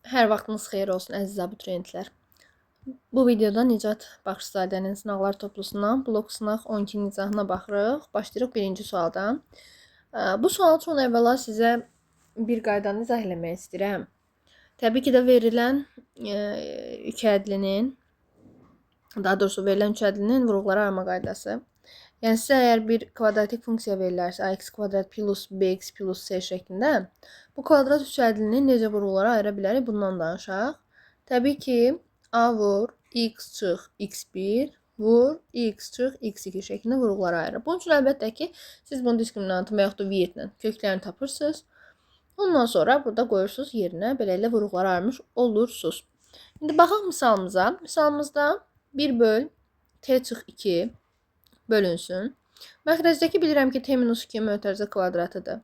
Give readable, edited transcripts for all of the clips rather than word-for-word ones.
Hər vaxtınız xeyir olsun əziz abituriyentlər. Bu videoda Nicat Baxşızadənin sınaqlar toplusundan blok sınaq 12-nin izahına baxırıq. Başlayırıq birinci sualdan. Bu sual üçün əvvəla sizə bir qaydanı izah eləmək istəyirəm. Təbii ki də verilən üç ədlinin, daha doğrusu verilən üç ədlinin vuruqlara ayırma qaydası. Yəni sizə əgər bir kvadratik funksiya verilərsə, ax kvadrat plus bx plus c şəklində, bu kvadrat üç ədlini necə vuruqlara ayıra bilərik? Bundan danışaq. Təbii ki, a vur x çıx x1 vur x çıx x2 şəklində vuruqlara ayırır. Bunun üçün əlbəttə ki, siz bunu diskriminantın və yaxud da viyetlə köklərini tapırsınız. Ondan sonra burada qoyursunuz yerinə, beləliklə vuruqlara ayırmış olursunuz. İndi baxaq misalımıza. Misalımızda 1 böl t çıx 2 bölünsün. Məxrəcdəki bilirəm ki, t-2 mötərizə kvadratıdır.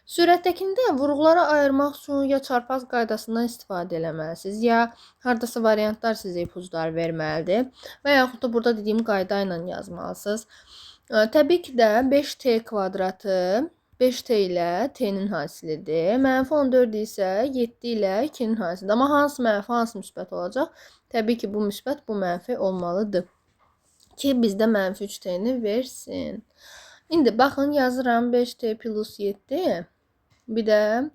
Sürətdəkində vuruqlara ayırmaq üçün ya çarpaz qaydasından istifadə eləməlisiniz, ya haradasa variantlar sizə ipuclar verməlidir və yaxud da burada dediyim qayda ilə yazmalısınız. Təbii ki də 5t kvadratı 5t ilə t-nin hasilidir. -14 isə 7 ilə 2-nin hasilidir. Amma hansı mənfi, hansı müsbət olacaq? Təbii ki, bu müsbət, bu mənfi olmalıdır ki, bizdə -3t-ni versin. İndi baxın, yazıram 5t plus 7, bir də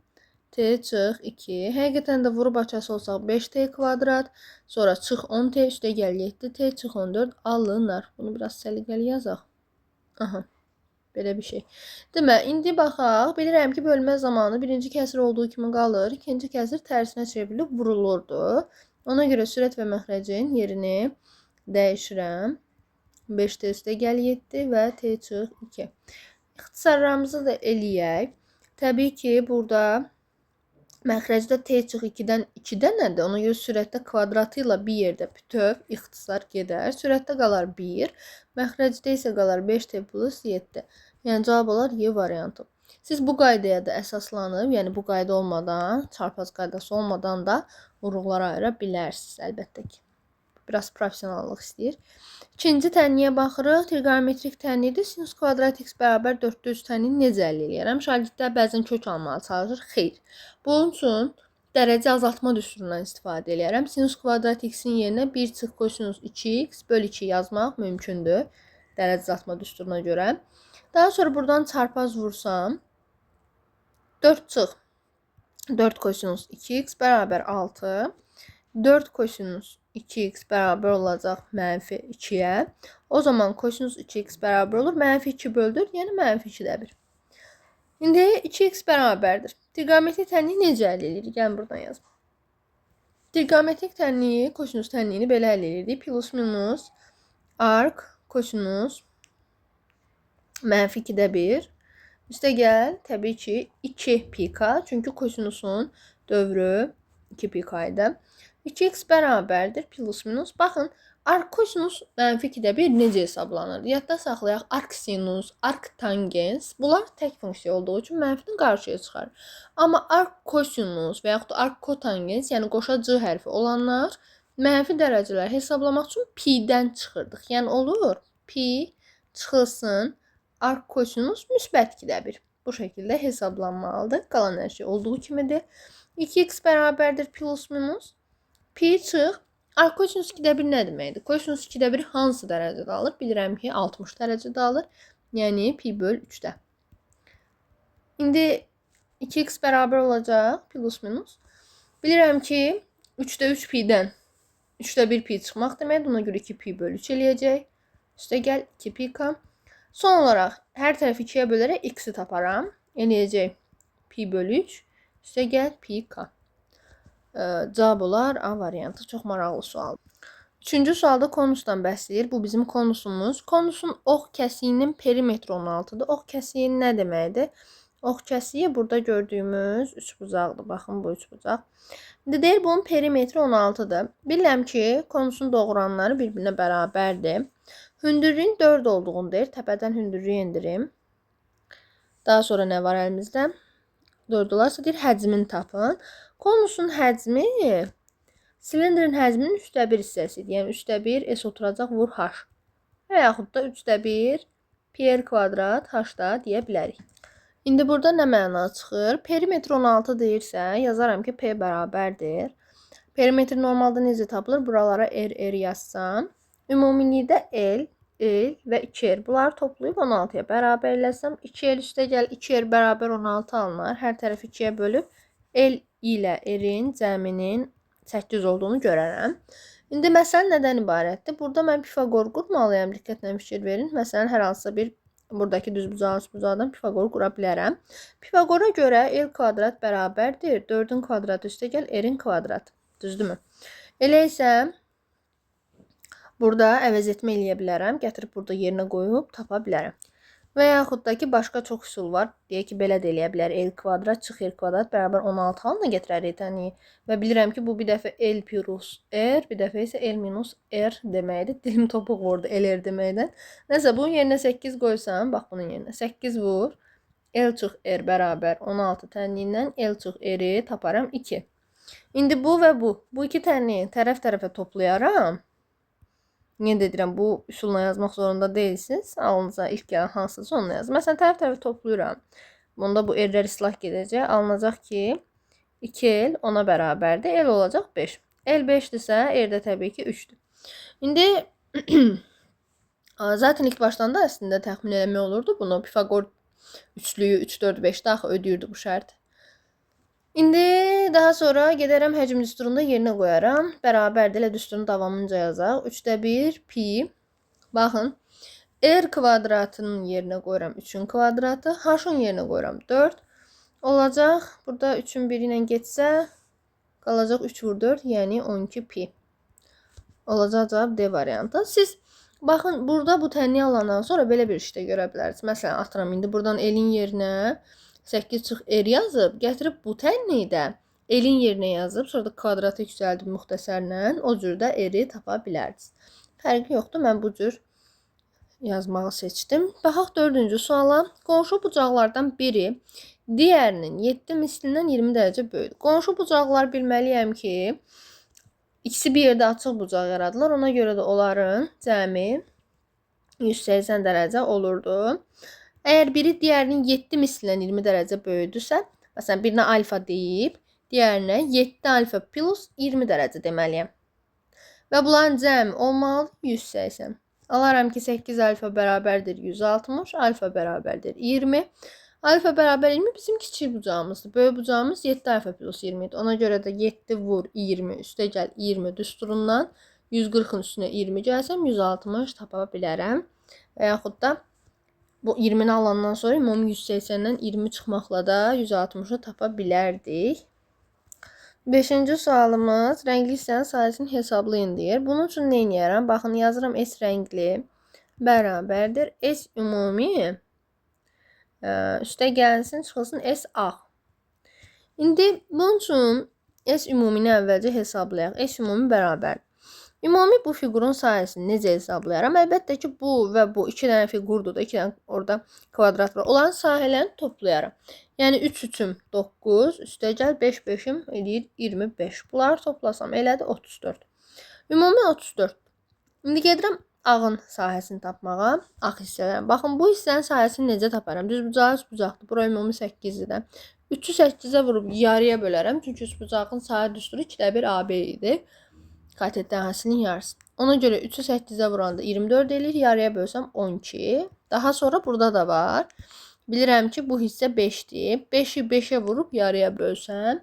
t çıx 2. Həqiqətən də vurub açası olsaq 5t kvadrat, sonra çıx 10t, üstə gəl 7t, çıx 14 alınır. Bunu biraz səliqəli yazaq. Aha, belə bir şey. Demə, indi baxaq, bilirəm ki, bölmə zamanı birinci kəsir olduğu kimi qalır, ikinci kəsir tərsinə çevrilib vurulurdu. Ona görə sürət və məxrəcin yerini dəyişirəm. 5t üstə gəl 7 və t çıx 2. İxtisarlarımızı da eləyək. Təbii ki, burada məxrəcdə t çıx 2-dən 2 dənədir. Ona görə sürətdə kvadratı ilə bir yerdə bütöv ixtisar gedər. Sürətdə qalar 1. Məxrəcdə isə qalar 5t plus 7. Yəni cavab olar Y variantı. Siz bu qaydaya da əsaslanıb, yəni bu qayda olmadan, çarpaz qaydası olmadan da vuruqlara ayıra bilərsiniz əlbəttə ki. Biraz professionallıq istəyir. İkinci tənliyə baxırıq. Trigonometrik tənliyidir. Sinus kvadrat x bərabər 4-də 3 tənliyini necə əldə eləyərəm? Şagirdlər bəzən kök almağa çalışır. Xeyr. Bunun üçün dərəcə azaltma düsturundan istifadə eləyərəm. Sinus kvadrat x-in yerinə 1 çıx kosinus 2x bölü 2 yazmaq mümkündür. Dərəcə azaltma düsturuna görə. Daha sonra buradan çarpaz vursam 4 çıx 4 kosinus 2x bərabər 6. 4 kosinus 2x bərabər olacaq -2-yə. O zaman kosinus 2x bərabər olur. -2 böldür, yəni -2-də 1. İndi 2x bərabərdir. Trigonometrik tənliyi necə əldə edirik? Gəlin buradan yazım. Trigonometrik tənliyi, kosinus tənliyini belə əldə edirik. Plus minus arc kosinus -2-də 1. Üstə gəl, təbii ki, 2 pika. Çünki kosinusun dövrü 2 pika idi. 2x bərabərdir plus minus. Baxın, arc kosinus -2-də 1 necə hesablanır? Yadda saxlayaq, arc sinus, arc tangens. Bunlar tək funksiya olduğu üçün mənfini qarşıya çıxarır. Amma arc kosinus və yaxud da arc kotangens, yəni qoşa C hərfi olanlar mənfi dərəcələr hesablamaq üçün pi-dən çıxırdıq. Yəni olur, pi çıxılsın, arc kosinus müsbət 2-də 1. Bu şəkildə hesablanmalıdır. Qalan hər şey olduğu kimidir. 2x bərabərdir plus minus. Pi çıx. Arc kosinus 2-də 1 nə deməkdir? Kosinus 2-də 1 hansı dərəcədə alır? Bilirəm ki, 60 dərəcədə alır. Yəni, pi böl 3-də. İndi 2x bərabər olacaq plus minus. Bilirəm ki, 3-də 3 pi-dən 3-də 1 pi çıxmaq deməkdir. Ona görə 2 pi böl 3 eləyəcək. Üstə gəl 2 pika. Son olaraq hər tərəfi 2-yə bölərək x-i taparam. Eləyəcək pi böl 3. Üstə gəl pika. Cavab olar A variantı. Çox maraqlı sualdır. Üçüncü sualda konusdan bəhs edir. Bu bizim konusumuz. Konusun ox kəsiyinin perimetri 16-dır. Ox kəsiyi nə deməkdir? Ox kəsiyi burada gördüyümüz üçbucaqdır. Baxın, bu üçbucaq. İndi deyir, bunun perimetri 16-dır. Bilirəm ki, konusun doğuranları bir-birinə bərabərdir. Hündürlüyün 4 olduğunu deyir. Təpədən hündürlüyü endirim. Daha sonra nə var əlimizdə? 4 olarsa deyir, həcmini tapın. Konusun həcmi silindrin həcminin 3-də 1 hissəsidir. Yəni 3-də 1 s oturacaq vur h. Və yaxud da 3-də 1 pi r kvadrat h da deyə bilərik. İndi burada nə məna çıxır? Perimetr 16 deyirsə, yazaram ki, P bərabərdir. Perimetr normalda necə tapılır? Buralara R yazsam. Ümumilikdə L və 2R. Bunları toplayıb 16-ya bərabər eləsəm, 2L üstə gəl, 2R bərabər 16 alınar. Hər tərəfi 2-yə bölüb L ilə R-in cəminin 8 olduğunu görərəm. İndi məsələ nədən ibarətdir? Burada mən Pifaqor qurmalıyam. Diqqətlə fikir verin. Məsələn, hər hansısa bir buradakı düzbucağın üstbucaqdan Pifaqoru qura bilərəm. Pifaqora görə L kvadrat bərabərdir 4-ün kvadratı üstə gəl R-in kvadratı. Düzdürmü? Elə isə burada əvəz etmə eləyə bilərəm. Gətirib burada yerinə qoyub tapa bilərəm. Və yaxud da ki, başqa çox üsul var. Deyək ki, belə də eləyə bilər. L kvadrat çıx R kvadrat bərabər 16 halına gətirərik təni. Və bilirəm ki, bu bir dəfə L plus R, bir dəfə isə L minus R deməkdir. Dilim topuq vurdu L R deməkdən. Nəsə, bunun yerinə 8 qoysam, bax bunun yerinə 8 vur. L çıx R bərabər 16 tənliyindən L çıx R-i taparam 2. İndi bu və bu. Bu iki təni tərəf-tərəfə toplayaram. Yenə də deyirəm, bu üsulla yazmaq zorunda deyilsiniz. Alınıza ilk gələn hansısa onunla yazın. Məsələn, tərəf-tərəfə toplayıram. Bunda bu R-lər islah gedəcək. Alınacaq ki, 2L ona bərabərdir. L olacaq 5. L 5-dirsə, R də təbii ki 3-dür. İndi zaten ilk başdan da əslində təxmin eləmək olurdu. Bunu Pifaqor üçlüyü 3, 4, 5-də axı ödəyirdi bu şərt. İndi daha sonra gedərəm həcm düsturunda yerinə qoyaram. Bərabərdir, elə düsturun davamınca yazaq. 3də 1 pi. Baxın, R kvadratının yerinə qoyuram 3-ün kvadratı. H-ın yerinə qoyuram 4. Olacaq, burada 3-ün 1 ilə getsə, qalacaq 3 vur 4, yəni 12 pi. Olacaq cavab D variantı. Siz baxın, burada bu tənliyi alandan sonra belə bir işdə görə bilərsiniz. Məsələn, atıram, indi buradan L-in yerinə 8 çıx R yazıb, gətirib bu tənliyi də L-in yerinə yazıb, sonra da kvadratı yüksəldib müxtəsərlə, o cür də R-i tapa bilərsiniz. Fərqi yoxdur, mən bu cür yazmağı seçdim. Baxaq 4-cü suala. Qonşu bucaqlardan biri digərinin 7 mislindən 20 dərəcə böyüdür. Qonşu bucaqlar bilməliyəm ki, ikisi bir yerdə açıq bucaq yaradılır. Ona görə də onların cəmi 180 dərəcə olurdu. Əgər biri digərinin 7 mislindən 20 dərəcə böyüdürsə, məsələn, birinə alfa deyib, digərinə 7 alfa plus 20 dərəcə deməliyəm. Və bunların cəmi olmalı 180. Alaram ki, 8 alfa bərabərdir 160, alfa bərabərdir 20. Alfa bərabər 20 bizim kiçik bucağımızdır. Böyük bucağımız 7 alfa plus 20 idi. Ona görə də 7 vur 20 üstə gəl 20 düsturundan 140-ın üstünə 20 gəlsəm 160 tapa bilərəm. Və yaxud da bu 20-ni alandan sonra ümumi 180-dən 20 çıxmaqla da 160-ı tapa bilərdik. 5-ci sualımız rəngli hissənin sayəsini hesablayın deyir. Bunun üçün nə edərəm? Baxın, yazıram S rəngli bərabərdir. S ümumi üstə gəlsin, çıxılsın S ağ. İndi bunun üçün S ümumini əvvəlcə hesablayaq. S ümumi bərabər. Ümumi bu fiqurun sayəsini necə hesablayaram? Əlbəttə ki, bu və bu 2 dənə fiqurdur da, 2 dənə orada kvadrat var. Onların sahələrini toplayaram. Yəni 3 3-üm 9, üstə gəl 5 5-im eləyir 25. Bunları toplasam elədi 34. Ümumi 34. İndi gedirəm ağın sahəsini tapmağa, ağ hissədən. Baxın, bu hissənin sahəsini necə taparam? Düzbucağı üstbucaqdır. Bura ümumi 8-dir də. 3-ü 8-ə vurub yarıya bölərəm. Çünki üstbucağın sahə düsturu 2də 1 AB idi. Katet dəhəsinin yarısı. Ona görə 3-ü 8-ə vuranda 24 eləyir. Yarıya bölsəm 12. Daha sonra burada da var. Bilirəm ki, bu hissə 5-dir. 5-i 5-ə vurub yarıya bölsəm,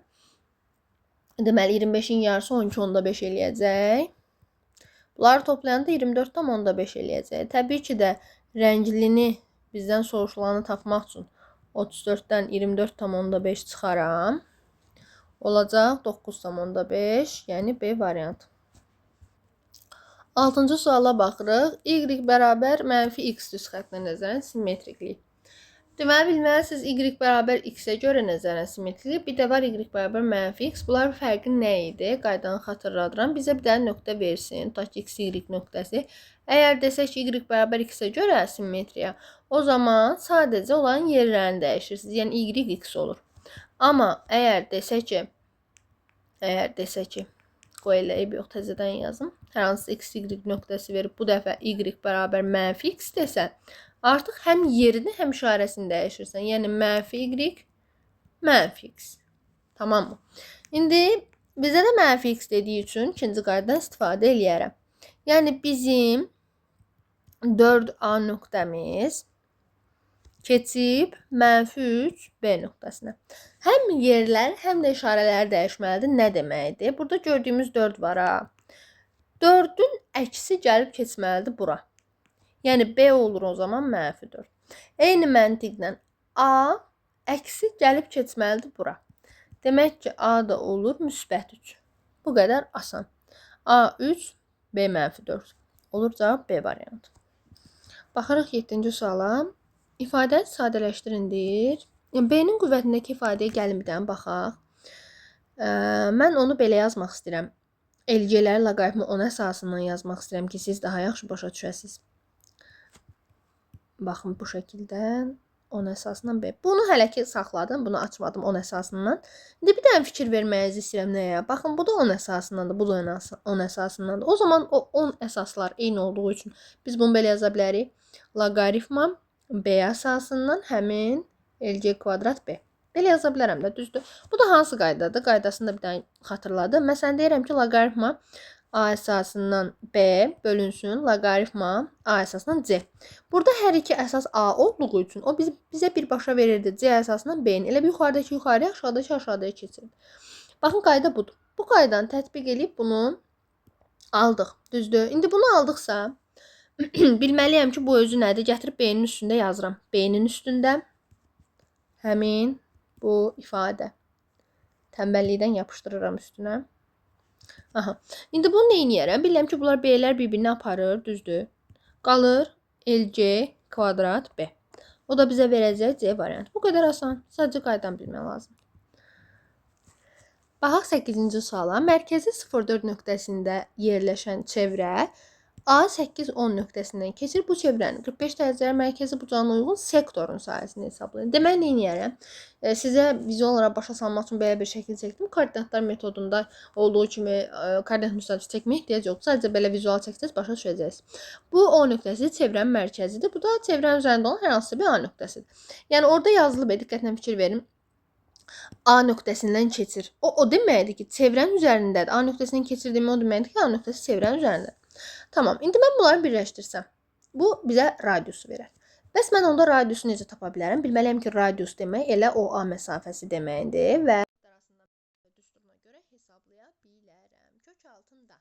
deməli 25-in yarısı 12 onda 5 eləyəcək. Bunları toplayanda 24 tam onda 5 eləyəcək. Təbii ki də rənglini bizdən soruşulanı tapmaq üçün 34-dən 24 tam onda 5 çıxaram. Olacaq 9 tam onda 5, yəni B variantı. 6-cı suala baxırıq. Y bərabər mənfi x düz xəttinə nəzərən simmetriklik. Deməli, bilməlisiniz y bərabər x-ə görə nəzərən simmetriklik. Bir də var y bərabər mənfi x. Bunlar fərqi nə idi? Qaydanı xatırladıram. Bizə bir dənə nöqtə versin. Tutaq ki, x, y nöqtəsi. Əgər desək ki, y bərabər x-ə görə simmetriya, o zaman sadəcə olan yerlərini dəyişirsiniz. Yəni y x olur. Amma əgər desək ki, qoy eləyib, yox təzədən yazım. Hər hansı x, y nöqtəsi verib bu dəfə y bərabər mənfi x desə, artıq həm yerini, həm işarəsini dəyişirsən. Yəni mənfi y, mənfi x. Tamam mı? İndi bizə də mənfi x dediyi üçün ikinci qaydadan istifadə eləyərəm. Yəni bizim 4A nöqtəmiz keçib mənfi 3B nöqtəsinə. Həm yerlər, həm də işarələri dəyişməlidir. Nə deməkdir? Burada gördüyümüz 4 var ha. 4-ün əksi gəlib keçməlidir bura. Yəni B olur o zaman mənfi 4. Eyni məntiqlə A əksi gəlib keçməlidir bura. Demək ki, A da olur müsbət 3. Bu qədər asan. A 3, B mənfi 4. Olur cavab B variantı. Baxırıq 7-ci suala. İfadəni sadələşdirin deyir. B-nin qüvvətindəki ifadəyə gəlin bir dənə baxaq. Mən onu belə yazmaq istəyirəm. LG-ləri loqaritmi 10 əsasından yazmaq istəyirəm ki, siz daha yaxşı başa düşəsiniz. Baxın bu şəkildə 10 əsasından B. Bunu hələ ki saxladım, bunu açmadım 10 əsasından. İndi bir dənə fikir verməyinizi istəyirəm nəyə? Baxın bu da 10 əsasındandır, bu da 10 əsasındandır. O zaman o 10 əsaslar eyni olduğu üçün biz bunu belə yaza bilərik. Loqaritma B əsasından həmin LG kvadrat B. Belə yaza bilərəm də, düzdür. Bu da hansı qaydadır? Qaydasını da bir dənə xatırladım. Məsələn, deyirəm ki, loqaritma A əsasından B bölünsün, loqaritma A əsasından C. Burada hər iki əsas A olduğu üçün o bizə birbaşa verirdi C əsasından B-ni. Elə bir yuxarıdakı yuxarıya, aşağıdakı aşağıdaya keçirdi. Baxın, qayda budur. Bu qaydanı tətbiq edib bunu aldıq, düzdür. İndi bunu aldıqsa, bilməliyəm ki, bu özü nədir? Gətirib B-nin üstündə yazıram. B-nin üstündə həmin bu ifadə. Tənbəllikdən yapışdırıram üstünə. Aha. İndi bunu neyniyərəm? Bilirəm ki, bunlar B-lər bir-birini aparır, düzdür. Qalır LC kvadrat B. O da bizə verəcək C variantı. Bu qədər asan. Sadəcə qaydan bilmək lazım. Baxaq 8-ci suala. Mərkəzi 0,4 nöqtəsində yerləşən çevrə A8-10 nöqtəsindən keçir. Bu çevrənin 45 dərəcəyə mərkəzi bucağına uyğun sektorun sahəsini hesablayın. Demək, neyniyərəm? Sizə vizual olaraq başa salmaq üçün belə bir şəkil çəkdim. Koordinatlar metodunda olduğu kimi koordinat müstəvisi çəkməyə ehtiyac yoxdur. Sadəcə belə vizual çəksəz başa düşəcəksiniz. Bu O nöqtəsi çevrənin mərkəzidir. Bu da çevrənin üzərində olan hər hansı bir A nöqtəsidir. Yəni orada yazılıb, diqqətlə fikir verin. A nöqtəsindən keçir. O deməkdir ki, çevrənin üzərindədir. A nöqtəsindən keçir demək o deməkdir ki, A nöqtəsi çevrənin üzərindədir. Tamam, indi mən bunları birləşdirsəm, bu bizə radiusu verər. Bəs mən onda radiusu necə tapa bilərəm? Bilməliyəm ki, radius demək elə OA məsafəsi deməkdir və düsturuna görə hesablaya bilərəm. Kök altında.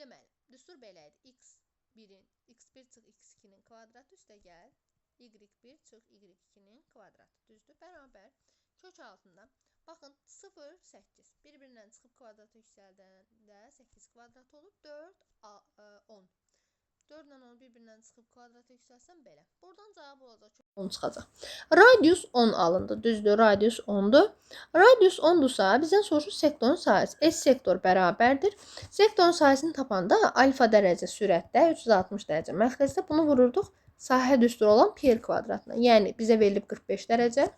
Deməli, düstur belədir. X1-in, x1 çıx x2-nin kvadratı üstə gəl, y1 çıx y2-nin kvadratı. Düzdür, bərabər. Kök altında. Baxın, 0, 8. Bir-birindən çıxıb kvadrata yüksəldəndə 8 kvadrat olur. 4, 10. 4 ilə 10 bir-birindən çıxıb kvadrata yüksəlsən belə. Buradan cavab olacaq ki, 10 çıxacaq. Radius 10 alındı. Düzdür, radius 10'dur. Radius 10'dursa bizdən soruşur sektorun sahəsi. S sektor bərabərdir. Sektorun sahəsini tapanda alfa dərəcə sürətdə 360 dərəcə məxrəcdə bunu vururduq sahə düsturu olan pi r kvadratına. Yəni bizə verilib 45 dərəcə.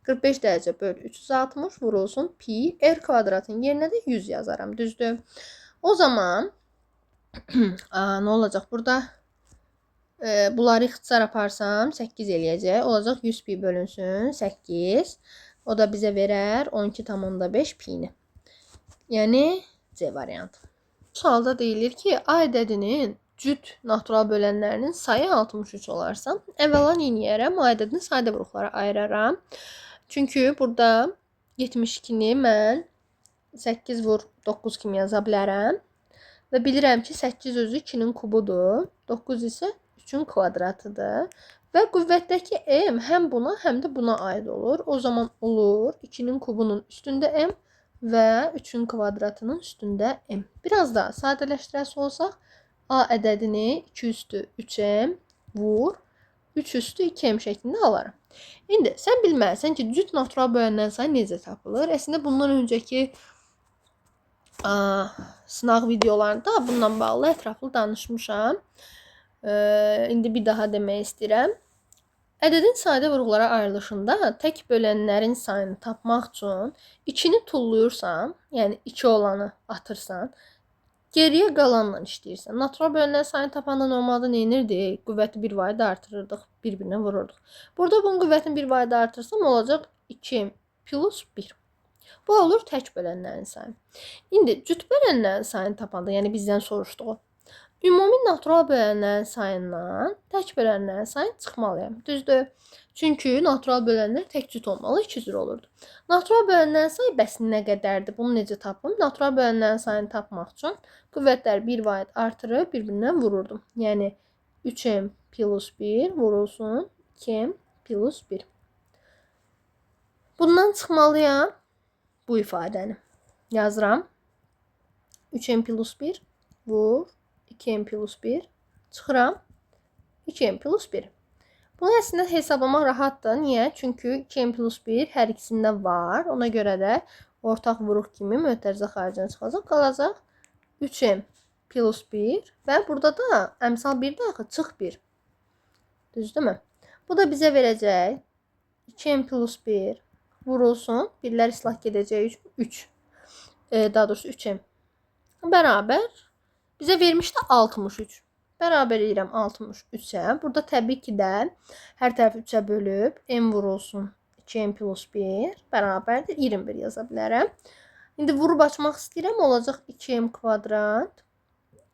45 dərəcə böl 360 vurulsun pi r kvadratın yerinə də 100 yazaram. Düzdür. O zaman nə olacaq burada? Bunları ixtisar aparsam 8 eləyəcək. Olacaq 100 pi bölünsün 8. O da bizə verər 12,5 pi-ni. Yəni C variantı. Bu sualda deyilir ki, A ədədinin cüt natural bölənlərinin sayı 63 olarsa, əvvəla neyniyərəm? A ədədini sadə vuruqlara ayıraram. Çünki burada 72-ni mən 8 vur 9 kimi yaza bilərəm. Və bilirəm ki, 8 özü 2-nin kubudur. 9 isə 3-ün kvadratıdır. Və qüvvətdəki m həm buna, həm də buna aid olur. O zaman olur 2-nin kubunun üstündə m və 3-ün kvadratının üstündə m. Biraz daha sadələşdirəsi olsaq, A ədədini 2 üstü 3m vur 3 üstü 2m şəklində alaram. İndi sən bilməlisən ki, cüt natural bölənlərin sayı necə tapılır? Əslində bundan öncəki sınaq videolarında bununla bağlı ətraflı danışmışam. İndi bir daha demək istəyirəm. Ədədin sadə vuruqlara ayrılışında tək bölənlərin sayını tapmaq üçün 2-ni tulluyursan, yəni 2 olanı atırsan, geriyə qalanla işləyirsən. Natural bölənlərin sayını tapanda normalda nə edirdik? Qüvvəti 1 vahid artırırdıq, bir-birinə vururduq. Burada bunun qüvvətini 1 vahid artırsam olacaq 2 plus 1. Bu olur tək bölənlərin sayı. İndi cüt bölənlərin sayını tapanda, yəni bizdən soruşduğu ümumi natural bölənlərin sayından tək bölənlərin sayını çıxmalıyam. Düzdür? Çünki natural bölənlər tək cüt olmalı, 2 cür olurdu. Natural bölənlərin sayı bəs nə qədərdir? Bunu necə tapım? Natural bölənlərin sayını tapmaq üçün qüvvətləri 1 vahid artırıb bir-birindən vururdum. Yəni 3m plus 1 vurulsun 2m plus 1. Bundan çıxmalıyam bu ifadəni. Yazıram. 3m plus 1 vur 2m plus 1 çıxıram 2m plus 1. Bunu əslində hesablamaq rahatdır. Niyə? Çünki 2m plus 1 hər ikisində var. Ona görə də ortaq vuruq kimi mötərizə xaricində çıxacaq. Qalacaq 3m plus 1 və burada da əmsal 1 də axı çıx 1. Düzdürmü? Bu da bizə verəcək 2m plus 1 vurulsun. Birlər islah gedəcək 3. Daha doğrusu 3m. Bərabər. Bizə vermişdi 63. Bərabər edirəm 63-ə. Burada təbii ki də hər tərəfi 3-ə bölüb m vurulsun 2m plus 1 bərabərdir 21 yaza bilərəm. İndi vurub açmaq istəyirəm. Olacaq 2m kvadrat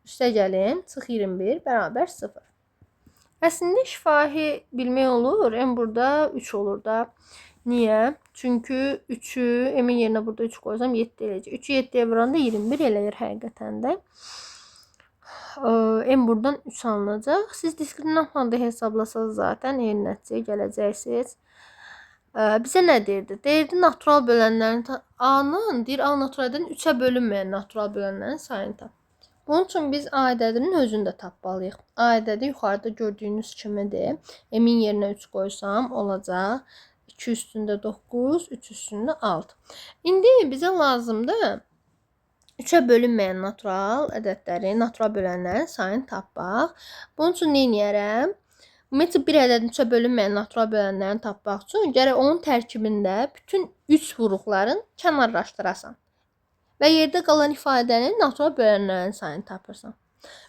üstə gəlin çıx 21 bərabər 0. Əslində şifahi bilmək olur. M burada 3 olur da. Niyə? Çünki 3'ü m-in yerinə burada 3 qoysam 7 eləyəcək. 3'ü 7'yə vuranda 21 eləyir həqiqətən də. M buradan 3 alınacaq. Siz diskriminantla da hesablasanız zaten eyni nəticəyə gələcəksiniz. Bizə nə deyirdi? Deyirdi natural bölənlərin A-nın deyir A naturaldən 3'ə bölünməyən natural bölənlərin sayını tap. Bunun üçün biz A ədədinin özünü də tapmalıyıq. A ədədi yuxarıda gördüyünüz kimidir. M-in yerinə 3 qoysam olacaq 2 üstündə 9, 3 üstündə 6. İndi bizə lazımdır 3'ə bölünməyən natural ədədləri, natural bölənlərin sayını tapmaq. Bunun üçün nə edərəm? Ümumiyyətlə bir ədədin 3'ə bölünməyən natural bölənlərini tapmaq üçün gərək onun tərkibində bütün 3 vuruqların kənarlaşdırasan. Və yerdə qalan ifadənin natural bölənlərin sayını tapırsan.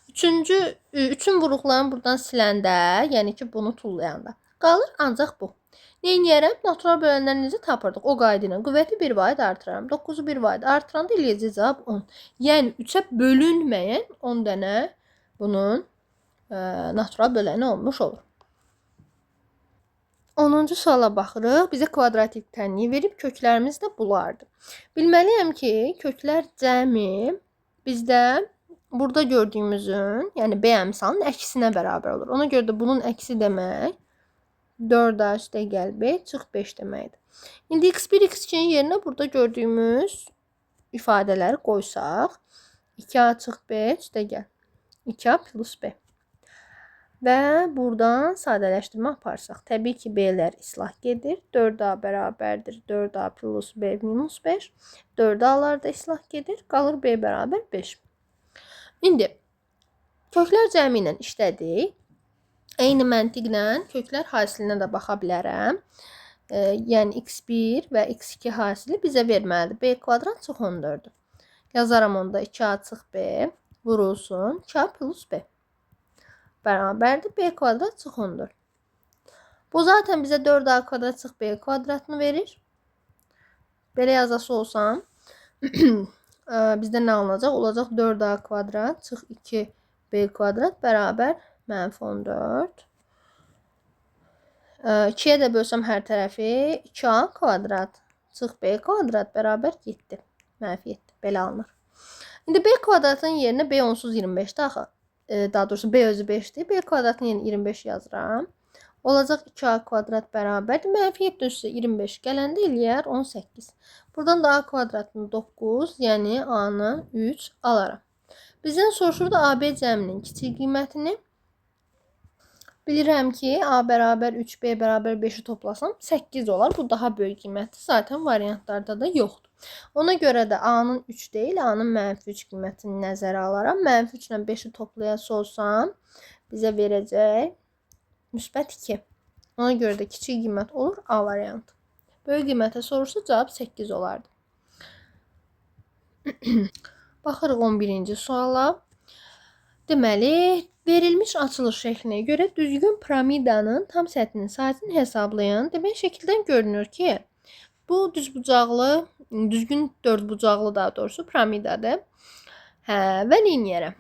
Üçün vuruqlarını buradan siləndə, yəni ki bunu tullayanda qalır ancaq bu. Nə edərəm? Natural bölənlərinizi tapırdıq. O qayda ilə qüvvəti 1 vahid artıraram. 9'u 1 vahid artıranda eləyəcək cavab 10. Yəni 3'ə bölünməyən 10 dənə bunun natural böləni olmuş olur. 10-cu suala baxırıq. Bizə kvadratik tənliyi verib köklərimiz də bulardır. Bilməliyəm ki, köklər cəmi bizdə burada gördüyümüzün, yəni B əmsalının əksinə bərabər olur. Ona görə də bunun əksi demək 4A üstə gəl B çıx 5 deməkdir. İndi x1, x2'nin yerinə burada gördüyümüz ifadələri qoysaq 2A çıx B üstə gəl 2A plus B. Və buradan sadələşdirmə aparsaq. Təbii ki, B'lər islah gedir. 4A bərabərdir 4A plus B minus 5. 4A'lar da islah gedir. Qalır B bərabər 5. İndi köklər cəmi ilə işlədik. Eyni məntiqlə köklər hasilinə də baxa bilərəm. Yəni x1 və x2 hasili bizə verməlidir. B kvadrat çox 14'dür. Yazaram onda 2A çıx B vurulsun 2A plus B. Bərabərdir B kvadrat çıx 14. Bu zaten bizə 4A kvadrat çıx B kvadratını verir. Belə yazası olsam bizdə nə alınacaq? Olacaq 4A kvadrat çıx 2B kvadrat bərabər mənfi 14. 2'yə də bölsəm hər tərəfi 2A kvadrat çıx B kvadrat bərabər 7. Mənfi 7. Belə alınır. İndi B kvadratın yerinə B onsuz 25'də axı. Daha doğrusu B özü 5'dir. B kvadratın yerinə 25 yazıram. Olacaq 2A kvadrat bərabərdir. Mənfi 7 üstə 25 gələndə eləyər 18. Buradan da A kvadratını 9, yəni A-nı 3 alaram. Bizdən soruşurdu AB cəminin kiçik qiymətini. Bilirəm ki, A bərabər 3, B bərabər 5'i toplasam 8 olar. Bu daha böyük qiymətdir. Zaten variantlarda da yoxdur. Ona görə də A-nın 3 deyil, A-nın mənfi 3 qiymətini nəzərə alaram. Mənfi 3 ilə 5'i toplayası olsam bizə verəcək müsbət 2. Ona görə də kiçik qiymət olur A variantı. Böyük qiymətə soruşsa cavab 8 olardı. Baxırıq 11-ci suala. Deməli, verilmiş açılış şəklinə görə düzgün piramidanın tam səthinin sahəsini hesablayın. Demək, şəkildən görünür ki, bu düzbucaqlı, düzgün dördbucaqlı daha doğrusu piramidadır. Və neyniyərəm?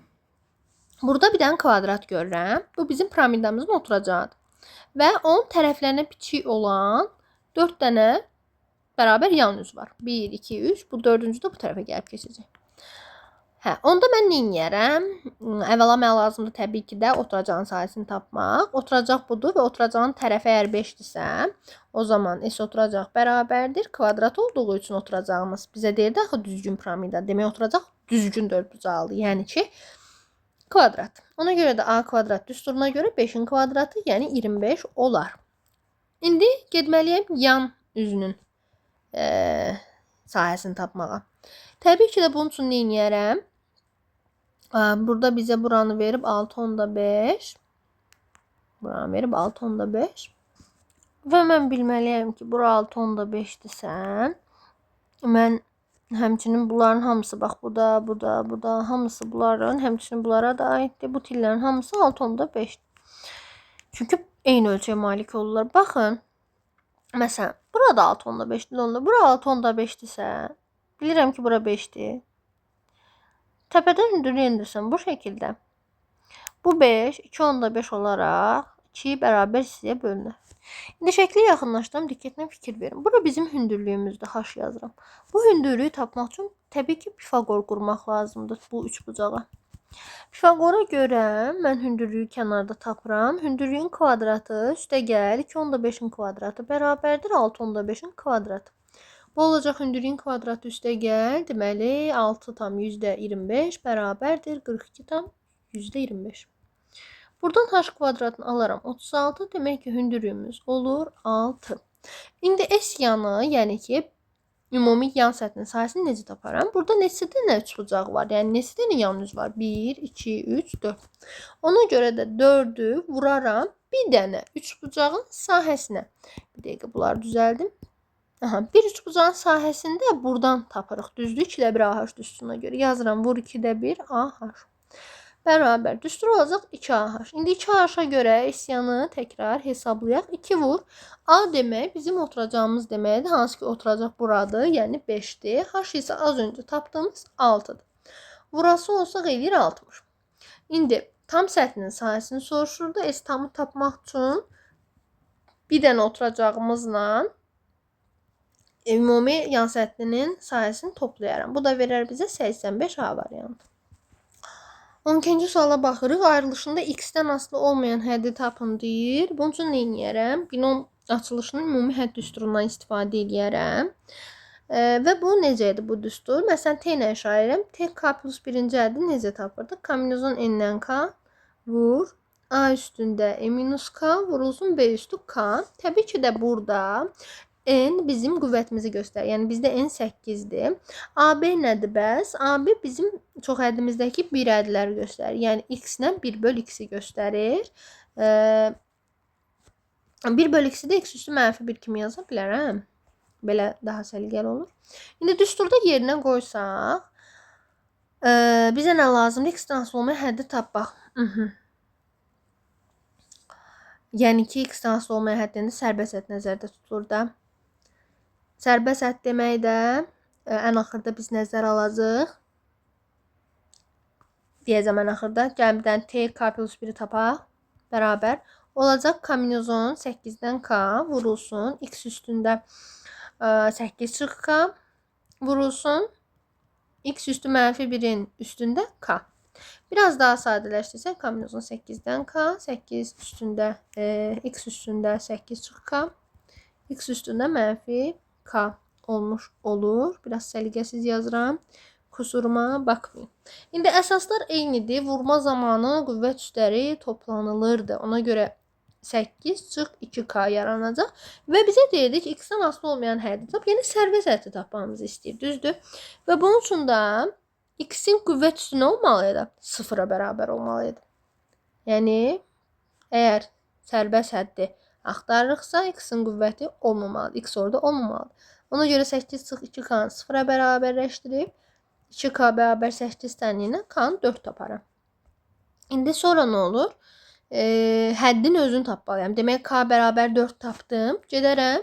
Burada bir dənə kvadrat görürəm. Bu bizim piramidamızın oturacağıdır. Və onun tərəflərinə kiçik olan 4 dənə bərabər yan üz var. 1, 2, 3. Bu dördüncü də bu tərəfə gəlib keçəcək. Onda mən neyniyərəm? Əvvəla mənə lazımdır təbii ki də oturacağın sahəsini tapmaq. Oturacaq budur və oturacağın tərəfi əgər 5-dirsə, o zaman S oturacaq bərabərdir. Kvadrat olduğu üçün oturacağımız bizə deyir də axı düzgün piramida. Demək oturacaq düzgün dördbucaqlı. Yəni ki kvadrat. Ona görə də A kvadrat düsturuna görə 5-in kvadratı, yəni 25 olar. İndi getməliyəm yan üzünün sahəsini tapmağa. Təbii ki də bunun üçün neyniyərəm? Burada bizə buranı verib 6.5. Buranı verib 6.5. Və mən bilməliyəm ki, bura 6.5-dirsə, mən həmçinin bunların hamısı, bax, bu da, hamısı bunların, həmçinin bunlara da aiddir. Bu tillərin hamısı 6.5. Çünki eyni ölçüyə malik olurlar. Baxın, məsələn, burada 6.5-dir, bura 6.5-dirsə, bilirəm ki, bura 5-dir. Təpədən hündürlüyü endirsəm bu şəkildə. Bu 5, 2.5 olaraq 2 bərabər hissəyə bölünür. İndi şəkli yaxınlaşdım, diqqətlə fikir verin. Bura bizim hündürlüyümüzdür, H yazıram. Bu hündürlüyü tapmaq üçün təbii ki Pifaqor qurmaq lazımdır bu üçbucağa. Pifaqora görə mən hündürlüyü kənarda tapıram. Hündürlüyün kvadratı üstəgəl 2.5-in kvadratı bərabərdir 6.5-in kvadratı. Bu olacaq hündürlüyün kvadratı üstəgəl, deməli 6 tam %25 bərabərdir 42 tam %25. Buradan H kvadratını alaram 36, demək ki hündürlüyümüz olur 6. İndi S yanı, yəni ki ümumi yan səthinin sahəsini necə taparam? Burada neçə dənə üçbucaq var? Yəni neçə dənə yan üz var? 1, 2, 3, 4. Ona görə də 4-ü vuraram bir dənə üçbucağın sahəsinə. Bir dəqiqə bunları düzəldim. Bir üçbucağın sahəsində buradan tapırıq. Düzdür, 2 ilə 1 AH düsturuna görə. Yazıram, vur 2-də 1 AH. Bərabər düstur olacaq 2 AH. İndi 2 AH-a görə S yanı təkrar hesablayaq. 2 vur. A demək bizim oturacağımız deməkdir. Hansı ki oturacaq buradır, yəni 5-dir. H isə az öncə tapdığımız 6-dır. Vurası olsaq eləyir 60. İndi tam səthinin sahəsini soruşur da S tamı tapmaq üçün bir dənə oturacağımızla ümumi yan səthinin sahəsini toplayaram. Bu da verər bizə 85A variantı. 12-ci suala baxırıq. Ayrılışında X-dən asılı olmayan həddi tapın deyir. Bunun üçün neyniyərəm? Binom açılışının ümumi hədd düsturundan istifadə edərəm. Və bu necədir bu düstur? Məsələn, T ilə işarələyirəm. T K plus birinci həddi necə tapırdıq? Kombinezon N-dən K vur. A üstündə E minus K vurulsun B üstü K. Təbii ki də burada N bizim qüvvətimizi göstərir. Yəni bizdə N 8-dir. AB nədir bəs? AB bizim çox həddimizdəki bir ədləri göstərir. Yəni X-lə 1/X-i göstərir. 1/X-i də X üstü -1 kimi yaza bilərəm. Belə daha səliqəli olur. İndi düsturda yerinə qoysaq, bizə nə lazımdır? X-dən asılı olmayan həddi tapmaq. Yəni ki, X-dən asılı olmayan həddində sərbəst hədd nəzərdə tutulur da. Sərbəst hədd demək də ən axırda biz nəzər alacaq. Deyəcəm ən axırda. Gəl bir dənə T K plus 1-i tapaq. Bərabər. Olacaq kombinezon 8-dən K vurulsun. X üstündə 8 çıx K vurulsun. X üstü -1-in üstündə K. Biraz daha sadələşdirsək, kombinezon 8-dən K. 8 üstündə X üstündə 8 çıx K. X üstündə -K olmuş olur. Biraz səliqəsiz yazıram. Kusuruma baxmayın. İndi əsaslar eynidir. Vurma zamanı qüvvət üstləri toplanılırdı. Ona görə 8 çıx 2K yaranacaq. Və bizə deyirdik ki, X-dən asılı olmayan həddi tap. Yəni sərbəst həddi tapmamızı istəyir. Düzdür. Və bunun üçün də X-in qüvvət üstü nə olmalıydı? 0-a bərabər olmalıydı. Yəni, əgər sərbəst həddi axtarırıqsa x-in qüvvəti olmamalıdır. X orada olmamalıdır. Ona görə 8 çıx 2k-nı 0-a bərabərləşdirib 2k bərabər 8 tənliyinə k-nı 4 taparam. İndi sonra nə olur? Həddin özünü tapmalıyam. Demək k bərabər 4 tapdım. Gedərəm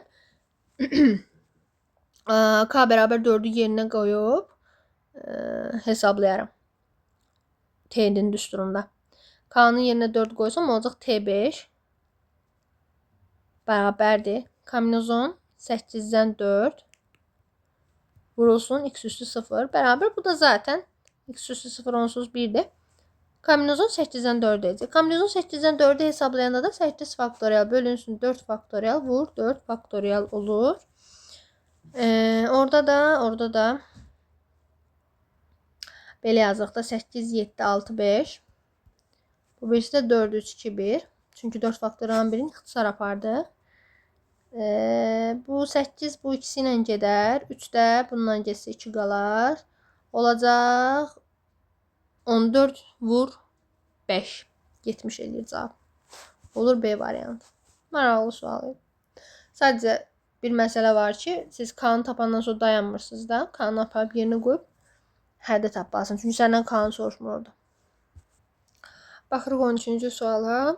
k bərabər 4-ü yerinə qoyub hesablayaram. T'nin düsturunda. K'nın yerinə 4 qoysam olacaq T5 bərabərdir. Kombinezon 8-dən 4 vurulsun x üstü 0 bərabər. Bu da zaten x üstü 0 onsuz 1'dir. Kombinezon 8-dən 4 edəcək. Kombinezon 8-dən 4'ü hesablayanda da 8 faktorial bölünsün 4 faktorial vur 4 faktorial olur. Orada da belə yazıq da 8, 7, 6, 5. Bu birisi də 4, 3, 2, 1. Çünki 4 faktorialın birini ixtisar apardıq. Bu 8 bu ikisi ilə gedər. 3 də bundan getsə 2 qalar. Olacaq 14 vur 5. 70 edir cavab. Olur B variantı. Maraqlı sual. Sadəcə bir məsələ var ki, siz K'nı tapandan sonra dayanmırsınız da. K'nı aparıb yerinə qoyub həddə tapmalısınız. Çünki səndən K'nı soruşmur orada. Baxırıq 13-cü suala.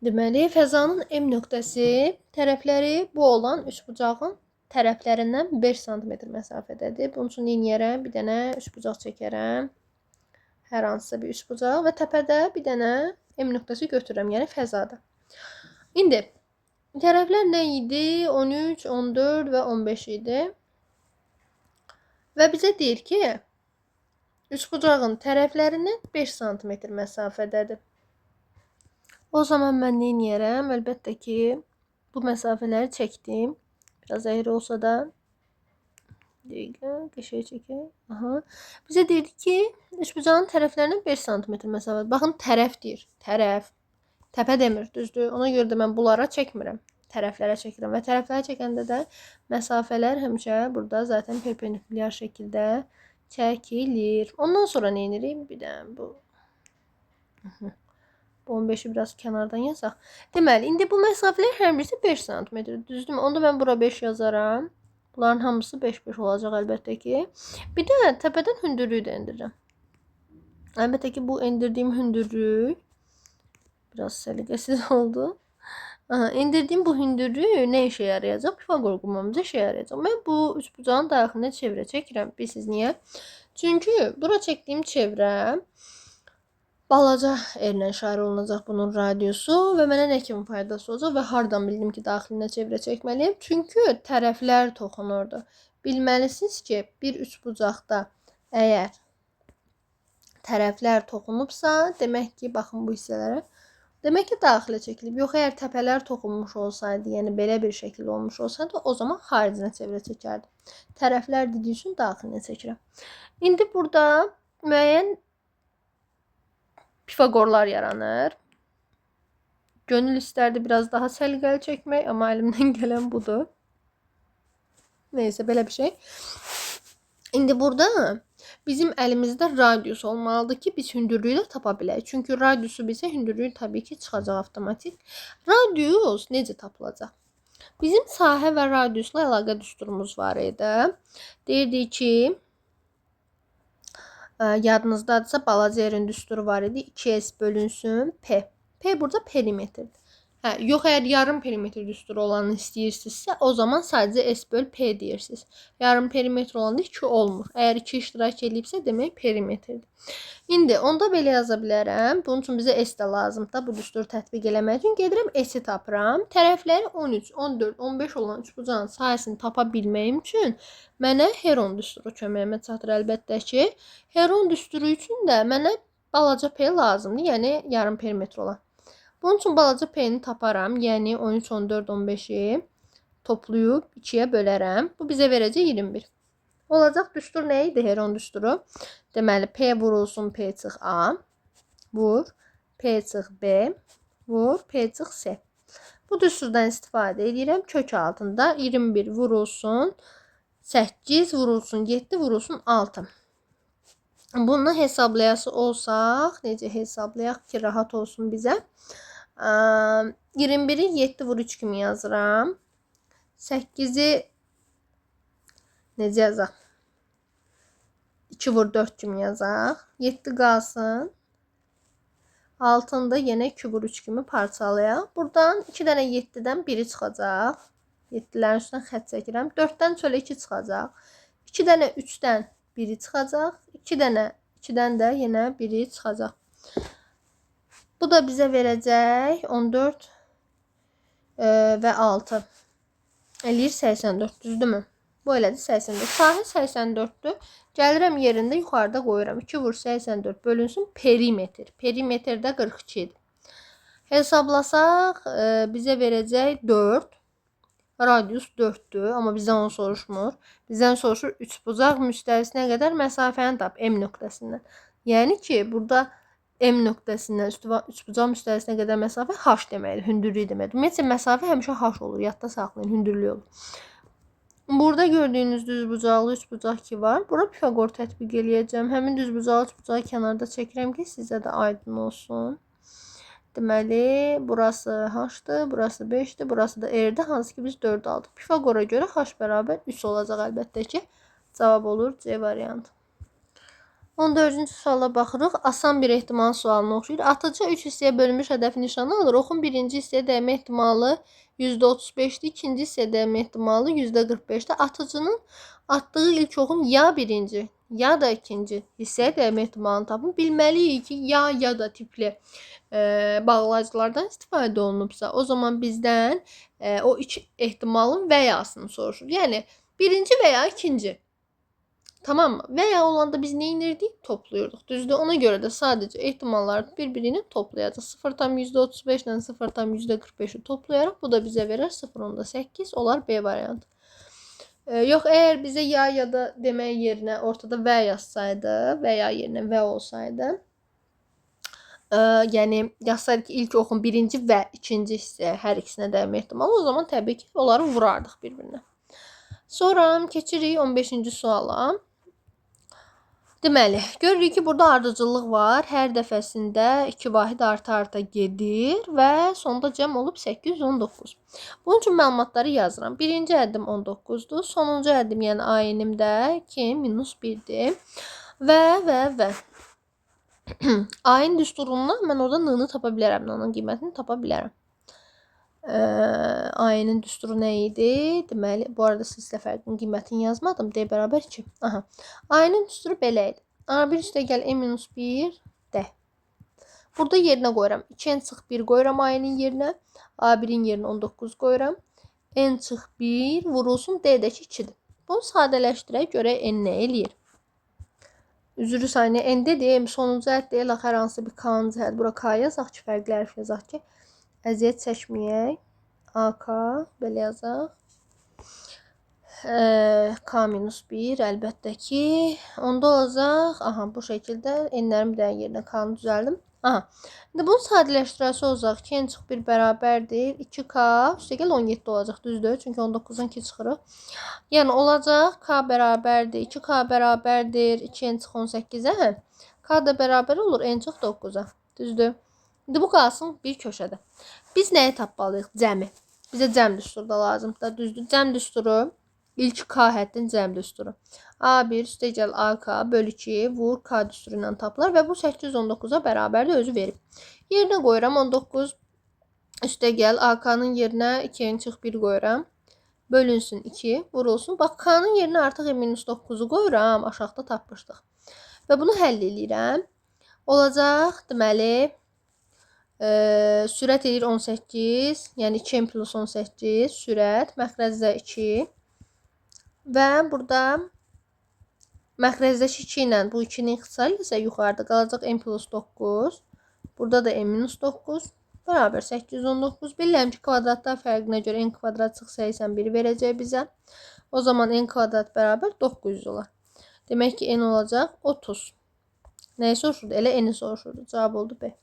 Deməli, fəzanın M nöqtəsi tərəfləri bu olan üçbucağın tərəflərindən 5 cm məsafədədir. Bunun üçün neyniyərəm? Bir dənə üçbucaq çəkərəm. Hər hansısa bir üçbucaq və təpədə bir dənə M nöqtəsi götürürəm, yəni fəzada. İndi tərəflər nə idi? 13, 14 və 15 idi. Və bizə deyir ki, üçbucağın tərəflərindən 5 cm məsafədədir. O zaman mən neyniyərəm? Əlbəttə ki, bu məsafələri çəkdim. Biraz əyri olsa da dəqiqə, qəşəng çəkək. Aha. Bizə deyir ki, üçbucağın tərəflərindən 5 cm məsafədə. Baxın, tərəf deyir. Tərəf. Təpə demir, düzdür? Ona görə də mən bunlara çəkmirəm. Tərəflərə çəkirəm və tərəflərə çəkəndə də məsafələr həmişə burada zaten perpendikulyar şəkildə çəkilir. Ondan sonra nə edirik? Bir də bu. Bu 15'i biraz kənardan yazaq. Deməli, indi bu məsafələr hər birisi 5 cm. Düzdürmü? Onda mən bura 5 yazaram. Bunların hamısı 5-5 olacaq əlbəttə ki. Bir də təpədən hündürlüyü də endirirəm. Əlbəttə ki, bu endirdiyim hündürlük biraz səliqəsiz oldu. Endirdiyim bu hündürlük nə işə yarayacaq? Pifagor qurmamıza işə yarayacaq. Mən bu üçbucağın daxilində çevrə çəkirəm. Bilirsiniz niyə? Çünki bura çəkdiyim çevrə balaca erlə işarə olunacaq bunun radiusu və mənə nə kimi faydası olacaq və hardan bildim ki, daxilinə çevrə çəkməliyim? Çünki tərəflər toxunurdu. Bilməlisiniz ki, bir üçbucaqda əgər tərəflər toxunubsa, demək ki, baxın bu hissələrə, demək ki, daxilə çəkilib. Yox, əgər təpələr toxunmuş olsaydı, yəni belə bir şəkil olmuş olsaydı, o zaman xaricinə çevrə çəkərdim. Tərəflər dediyi üçün daxilinə çəkirəm. İndi burada müəyyən Pifagorlar yaranır. Gönül istərdi biraz daha səliqəli çəkmək, amma əlimdən gələn budur. Neysə, belə bir şey. İndi burada bizim əlimizdə radius olmalıdır ki, biz hündürlüyü də tapa bilək. Çünki radiusu bizə hündürlüyü təbii ki, çıxacaq avtomatik. Radius necə tapılacaq? Bizim sahə və radiusla əlaqə düsturumuz var idi. Deyirdik ki, yadınızdadırsa balaca yerin düsturu var idi. 2S bölünsün P. P burada perimetrdir. Yox, əgər yarım perimetr düsturu olanı istəyirsinizsə, o zaman sadəcə S böl P deyirsiniz. Yarım perimetr olanda 2 olmur. Əgər 2 iştirak edibsə, demək perimetrdir. İndi onda belə yaza bilərəm. Bunun üçün bizə S də lazımdır. Bu düsturu tətbiq eləmək üçün gedirəm S-i tapıram. Tərəfləri 13, 14, 15 olan üçbucağın sahəsini tapa bilməyim üçün mənə Heron düsturu köməyimə çatır əlbəttə ki. Heron düsturu üçün də mənə balaca P lazımdır, yəni yarım perimetr olan. Bunun üçün balaca P-ni taparam, yəni 13, 14, 15'i toplayıb 2'yə bölərəm. Bu bizə verəcək 21. Olacaq düstur nə idi? Heron düsturu. Deməli, P vurulsun P çıx A, vur, P çıx B, vur, P çıx S. Bu düsturdan istifadə edirəm. Kök altında 21 vurulsun 8, vurulsun 7, vurulsun 6. Bunu hesablayası olsaq, necə hesablayaq ki, rahat olsun bizə? 21'i 7 vur 3 kimi yazıram. 8'i necə yazaq? 2 vur 4 kimi yazaq. 7 qalsın. Altında yenə 2 vur 3 kimi parçalayaq. Buradan 2 dənə 7-dən biri çıxacaq. 7-lərin üstündən xətt çəkirəm. 4-dən çölə 2 çıxacaq. 2 dənə 3-dən biri çıxacaq. 2 dənə 2-dən də yenə biri çıxacaq. Bu da bizə verəcək 14 və 6. Eləyir 84, düzdürmü? Bu elədir 84. Sahə 84'dür. Gəlirəm yerində yuxarıda qoyuram. 2 vur 84 bölünsün perimetr. Perimetrdə 42 idi. Hesablasaq bizə verəcək 4. Radius 4'dür. Amma bizdən onu soruşmur. Bizdən soruşur 3 bucaq müstəvisinə qədər məsafəni tap M nöqtəsindən. Yəni ki, burada M nöqtəsindən 3 bucaq müstəvisinə qədər məsafə H deməkdir. Hündürlük deməkdir. Ümumiyyətlə məsafə həmişə H olur. Yadda saxlayın, hündürlük olur. Burada gördüyünüz düzbucaqlı 3 bucaq ki var. Bura Pifaqor tətbiq eləyəcəm. Həmin düzbucaqlı 3 bucağı kənarda çəkirəm ki, sizə də aydın olsun. Deməli, burası H-dır, burası 5'dir, burası da R-dir. Hansı ki biz 4 aldıq. Pifaqora görə H bərabər 3 olacaq əlbəttə ki. Cavab olur C variantı. 14-cü suala baxırıq. Asan bir ehtimal sualına oxşuyur. Atıcı 3 hissəyə bölünmüş hədəfi nişana alır. Oxun birinci hissəyə dəymə ehtimalı %35'dir. İkinci hissəyə dəymə ehtimalı %45'dir. Atıcının atdığı ilk oxun ya birinci ya da ikinci hissəyə dəymə ehtimalını tapın. Bilməliyik ki, ya da tipli bağlayıcılardan istifadə olunubsa, o zaman bizdən o iki ehtimalın və yasını soruşur. Yəni birinci və ya ikinci. Tamam mı? Veya olanda biz ne inirdik? Topluyorduk. Düzdür. Ona göre de sadece ihtimalları birbirini toplayacağız. 0 tam %35 ile 0 tam %45'i toplayarak bu da bize verir 0.8 olar B variantı. Yok eğer bize ya da demeye yerine ortada V yazsaydı veya yerine V olsaydı yani yazsaydı ki ilk oxun birinci ve ikinci hissə hər ikisinə dəymə ehtimalı, o zaman təbii ki onları vurardıq bir-birinə. Sonra keçirik 15-ci suala. Deməli, görürük ki, burada ardıcıllıq var. Hər dəfəsində 2 vahid arta gedir və sonda cəm olub 819. Bunun üçün məlumatları yazıram. Birinci əddim 19'dur. Sonuncu əddim, yəni A-nim də 2 minus 1'dir. Və A-in düsturundan mən orada n-nı tapa bilərəm. N-nın qiymətini tapa bilərəm. A-nin düsturu nə idi? Deməli, bu arada silsilə fərqinin qiymətini yazmadım. D bərabər 2. Aha. A-nin düsturu belə idi. A1 üstə gəl M-1 D. Burada yerinə qoyuram. 2n çıx 1 qoyuram A-nin yerinə. A1'in yerinə 19 qoyuram. N çıx 1 vurulsun D-dəki 2'dir. Bunu sadələşdirək, görək N nə eləyir. Üzrü sayını N dedim. Sonuncu ət deyil, hər hansı bir K-nın cəhəd. Bura K yazaq ki, fərqli hərf yazaq ki, əziyyət çəkməyək. AK belə yazaq. K-1 əlbəttə ki onda olacaq. Aha, bu şəkildə N-lərin bir dənə yerinə K-nı düzəldim. Aha. İndi bunu sadələşdirəsi olacaq ki, N çıx 1 bərabərdir. 2K üstə gəl 17 olacaq, düzdür? Çünki 19'dan 2 çıxırıq. Yəni olacaq K bərabərdir. 2K bərabərdir. 2N çıx 18'ə. K da bərabər olur N çıx 9'a. Düzdür? İndi bu qalsın bir köşədə. Biz nəyi tapmalıyıq? Cəmi. Bizə cəm düsturu da lazımdır. Düzdür? Cəm düsturu ilk K həddin cəm düsturu. A1 üstə gəl AK bölü 2 vur K düsturu ilə tapılar və bu 819'a bərabərdir, özü verib. Yerinə qoyuram 19 üstə gəl AK-nın yerinə 2n çıx 1 qoyuram. Bölünsün 2 vurulsun. Bax K-nın yerinə artıq -9'u qoyuram. Aşağıda tapmışdıq. Və bunu həll edirəm. Olacaq deməli sürət edir 18, yəni 2n plus 18 sürət, məxrəcdə 2 və burada məxrəcdəki 2 ilə bu 2'nin ixtisarı isə yuxarıda qalacaq n plus 9, burada da n minus 9 bərabər 819. Bilirəm ki, kvadratlar fərqinə görə n kvadrat çıx 81 verəcək bizə. O zaman n kvadrat bərabər 900 olar. Demək ki, n olacaq 30. Nəyi soruşurdu? Elə n-i soruşurdu. Cavab oldu B.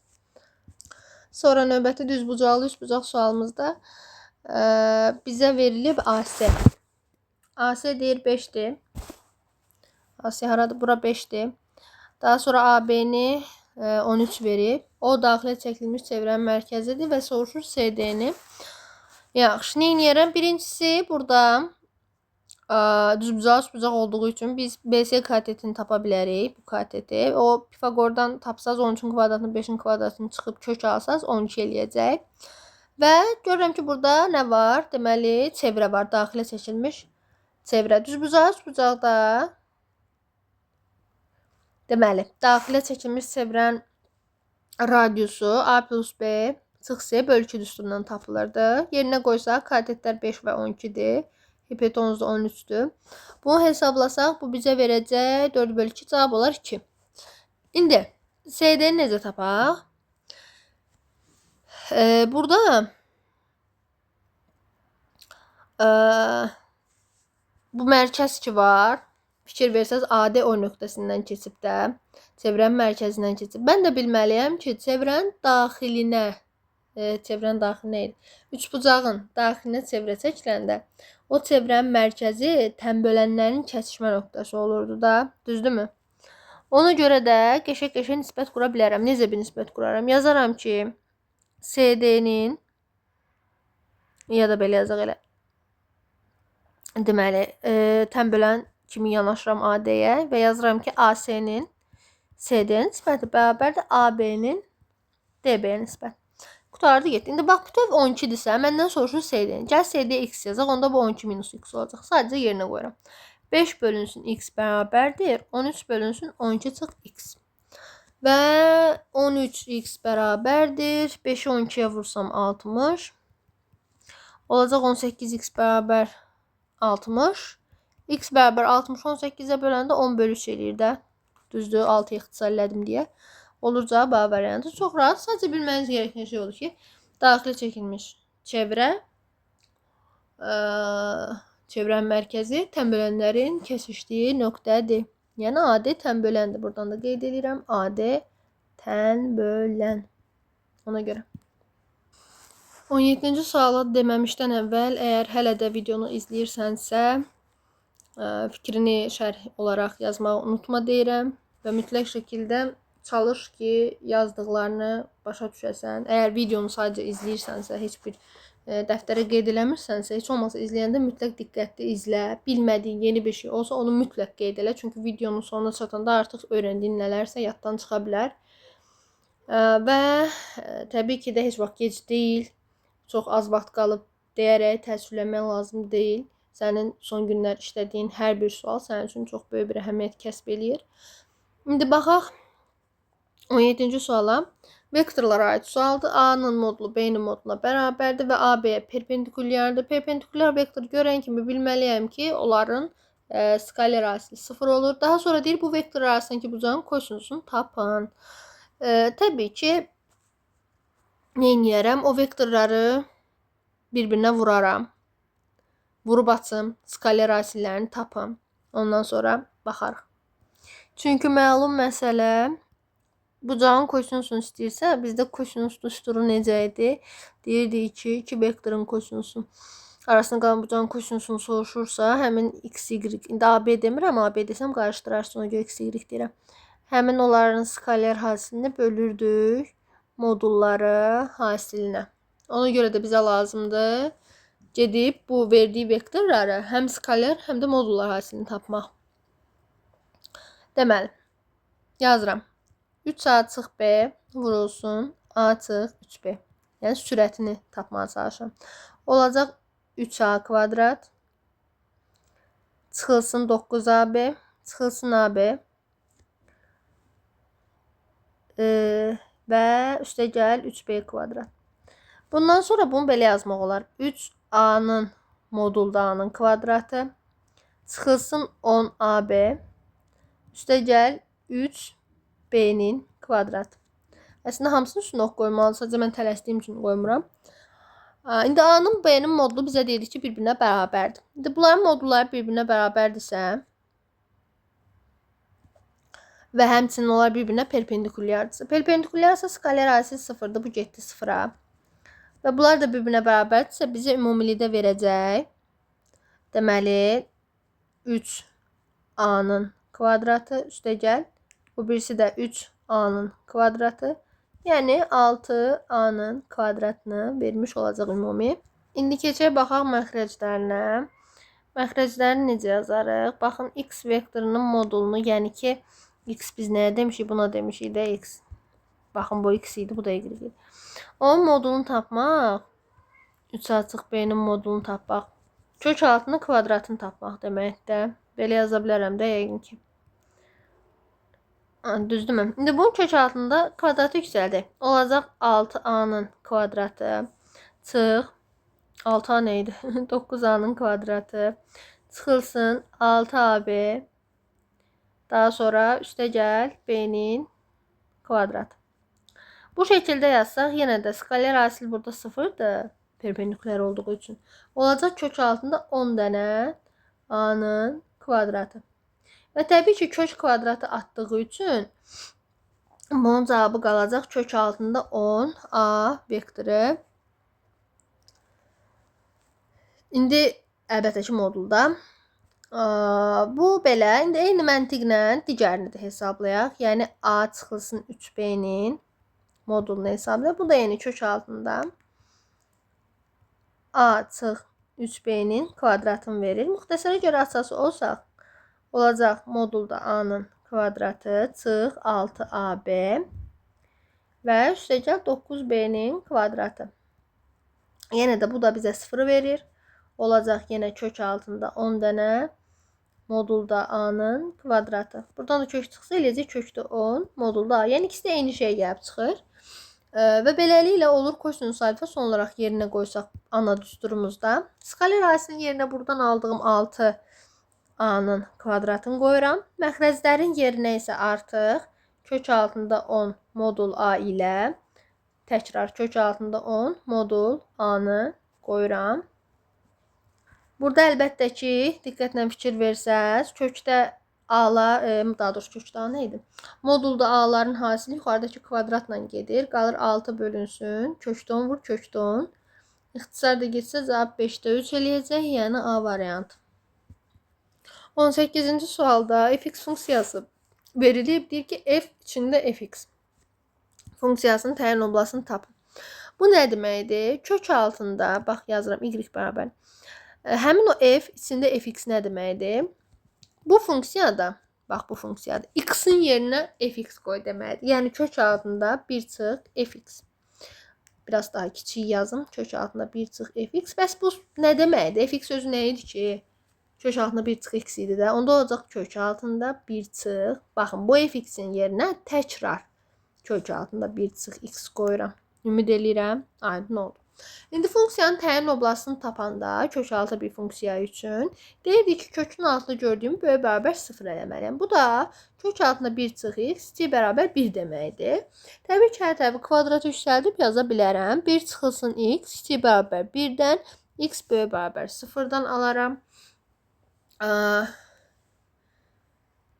Sonra növbəti düzbucaqlı üçbucaq sualımızda bizə verilib AC. AC deyir 5'dir. AC haradır? Bura 5'dir. Daha sonra AB-ni 13 verib. O daxilə çəkilmiş çevrənin mərkəzidir və soruşur CD-ni. Yaxşı, nə edərəm? Birincisi burada düzbucaq olduğu üçün biz BC katetini tapa bilərik. Bu kateti. O Pifagordan tapsaz 13-ün kvadratını, 5-in kvadratını çıxıb kök alsaz 12 eləyəcək. Və görürəm ki, burada nə var? Deməli, çevrə var. Daxilə çəkilmiş çevrə. Düzbucaqda deməli, daxilə çəkilmiş çevrənin radiusu A plus B çıx C bölü 2 düsturundan tapılırdı. Yerinə qoysaq, katetlər 5 və 12-dir. Hipotenuz da 13'dür. Bunu hesablasaq, bu bizə verəcək 4 bölü 2 cavab olar 2. İndi CD-ni necə tapaq? Burada bu mərkəz ki var. Fikir versəz AD o nöqtəsindən keçib də çevrənin mərkəzindən keçib. Mən də bilməliyəm ki, çevrənin daxilinə üçbucağın daxilinə çevrə çəkiləndə o çevrənin mərkəzi tənbölənlərin kəsişmə nöqtəsi olurdu da, düzdürmü? Ona görə də qəşəng nisbət qura bilərəm. Necə bir nisbət quraram? Yazaram ki, CD-nin ya da belə yazaq elə. Deməli, tənbölən kimi yanaşıram AD-yə və yazıram ki, AC-nin CD-nin nisbəti bərabərdir AB-nin DB-yə nisbət. Qutardı getdi. İndi bax, bütöv 12-dirsə, məndən soruşur CD-ni. Gəl CD x yazaq, onda bu 12 minus x olacaq. Sadəcə yerinə qoyuram. 5 bölünsün x bərabərdir. 13 bölünsün 12 çıx x. Və 13x bərabərdir. 5-i 12-yə vursam 60. Olacaq 18x bərabər 60. X bərabər 60 18-ə böləndə 10 bölü 3 eləyir də. Düzdür, 6-ı ixtisarlədim deyə. Olur cavab A variantı. Çox rahat. Sadəcə bilməniz gerəkən şey odur ki, daxilə çəkilmiş çevrə, çevrənin mərkəzi tənbölənlərin kəsişdiyi nöqtədir. Yəni AD tənböləndir. Buradan da qeyd edirəm. AD tənbölən. Ona görə. 17-ci suala deməmişdən əvvəl, əgər hələ də videonu izləyirsənsə, fikrini şərh olaraq yazmağı unutma deyirəm və mütləq şəkildə çalış ki, yazdıqlarını başa düşəsən. Əgər videonu sadəcə izləyirsənsə, heç bir dəftərə qeyd eləmirsənsə, heç olmasa izləyəndə mütləq diqqətli izlə. Bilmədiyin yeni bir şey olsa, onu mütləq qeyd elə. Çünki videonun sonuna çatanda artıq öyrəndiyin nələrsə yaddan çıxa bilər. Və təbii ki də heç vaxt gec deyil. Çox az vaxt qalıb deyərək təəssüflənmək lazım deyil. Sənin son günlər işlədiyin hər bir sual sənin üçün çox böyük bir əhəmiyyət kəsb eləyir. İndi baxaq 17-ci suala. Vektorlara aid sualdır. A-nın modulu B-nin moduluna bərabərdir və AB-yə perpendikulyardır. Perpendikulyar vektor görən kimi bilməliyəm ki, onların skaler asili 0 olur. Daha sonra deyir, bu vektor arasındakı bucağın kosinusunu tapın. Təbii ki, nə edərəm? O vektorları bir-birinə vuraram. Vurub açım, skaler asillerini tapım. Ondan sonra baxarıq. Çünki məlum məsələ, bucağın kosinusunu istəyirsə, bizdə kosinus düsturu necə idi? Deyirdik ki, iki vektorun kosinusu arasında qalan bucağın kosinusunu soruşursa, həmin x, y, indi AB demirəm, AB desəm qarışdırarsın, ona görə x, y deyirəm. Həmin onların skaler hasilini bölürdük modulları hasilinə. Ona görə də bizə lazımdır gedib bu verdiyi vektorları həm skaler, həm də modullar hasilini tapmaq. Deməli, yazıram. 3A çıx B vurulsun A çıx 3B. Yəni sürətini tapmağa çalışıram. Olacaq 3A kvadrat çıxılsın 9AB çıxılsın AB və üstə gəl 3B kvadrat. Bundan sonra bunu belə yazmaq olar. 3A-nın modulda A-nın kvadratı çıxılsın 10AB üstə gəl 3B-nin kvadratı. Əslində hamısının üstünə ox qoymalı. Sadəcə mən tələsdiyim üçün qoymuram. İndi A-nın B-nin modulu bizə deyir ki, bir-birinə bərabərdir. İndi bunların modulları bir-birinə bərabərdirsə və həmçinin onlar bir-birinə perpendikulyardırsa. Perpendikulyarsa skaler asili 0-dır. Bu getdi 0-a. Və bunlar da bir-birinə bərabərdirsə bizə ümumilikdə verəcək. Deməli 3A-nın kvadratı üstə gəl Bu birisi də 3a-nın kvadratı. Yəni 6a-nın kvadratını vermiş olacaq ümumi. İndi keçək baxaq məxrəclərinə. Məxrəcləri necə yazarıq? Baxın, x vektorunun modulunu, yəni ki, x biz nəyə demişik? Buna demişik də x. Baxın, bu x idi, bu da y idi. Onun modulunu tapmaq, 3 açıq b-nin modulunu tapmaq, kök altını kvadratını tapmaq deməkdir. Belə yaza bilərəm də yəqin ki. Düzdürmü? İndi bunun kök altında kvadratı yüksəldi. Olacaq 6a-nın kvadratı çıx. 6a nə idi? 9a-nın kvadratı çıxılsın 6ab. Daha sonra üstə gəl b-nin kvadratı. Bu şəkildə yazsaq, yenə də skaler asil burada 0-dır. Perpendikülər olduğu üçün. Olacaq kök altında 10 dənə a-nın kvadratı. Və təbii ki, kök kvadratı atdığı üçün bunun cavabı qalacaq kök altında 10 a vektoru. İndi əlbəttə ki, modulda. Bu belə. İndi eyni məntiqlə digərini də hesablayaq. Yəni a çıxılsın 3b-nin modulunu hesablayaq. Bu da yeni kök altında a çıx 3b-nin kvadratını verir. Müxtəsərə görə əsası olsaq, olacaq modulda a-nın kvadratı çıx 6ab və üstə gəl 9b-nin kvadratı. Yenə də bu da bizə 0 verir. Olacaq yenə kök altında 10 dənə modulda a-nın kvadratı. Buradan da kök çıxsa eləcək kökdə 10 modulda a. Yəni ikisi də eyni şey gəlib çıxır. Və beləliklə olur kosinus alfa son olaraq yerinə qoysaq ana düsturumuzda. Skaler asilin yerinə buradan aldığım 6a-nın kvadratını qoyuram. Məxrəclərin yerinə isə artıq kök altında 10 modul a ilə təkrar kök altında 10 modul a-nı qoyuram. Burada əlbəttə ki, diqqətlə fikir versəz, kökdə a-lar, daha doğrusu kökdə a nə idi? Modulda a-ların hasili yuxarıdakı kvadratla gedir. Qalır 6 bölünsün. Kökdə 10 vur, kökdə 10. İxtisar da getsə cavab 5-də 3 eləyəcək. Yəni A variantı. 18-ci sualda fx funksiyası verilib. Deyir ki, f içində fx funksiyasının təyin oblasını tapın. Bu nə deməkdir? Kök altında, bax yazıram, y bərabər. Həmin o f içində fx nə deməkdir? Bu funksiyada, bax bu funksiyada x-in yerinə fx qoy deməkdir. Yəni kök altında 1 çıx fx. Biraz daha kiçik yazım. Kök altında 1 çıx fx. Bəs bu nə deməkdir? Fx sözü nə idi ki? Kök altında 1 çıx x idi də. Onda olacaq kök altında 1 çıx. Baxın, bu fx-in yerinə təkrar kök altında 1 çıx x qoyuram. Ümid eləyirəm, aydın oldu. İndi funksiyanın təyin oblasını tapanda kök altı bir funksiya üçün deyirdik ki, kökün altında gördüyüm böyük bərabər 0 eləməliyəm. Bu da kök altında 1 çıx x, c bərabər 1 deməkdir. Təbii ki, hər tərəfi kvadratı yüksəldib yaza bilərəm. 1 çıxılsın x, c bərabər 1-dən, x böyük bərabər 0-dan alaram.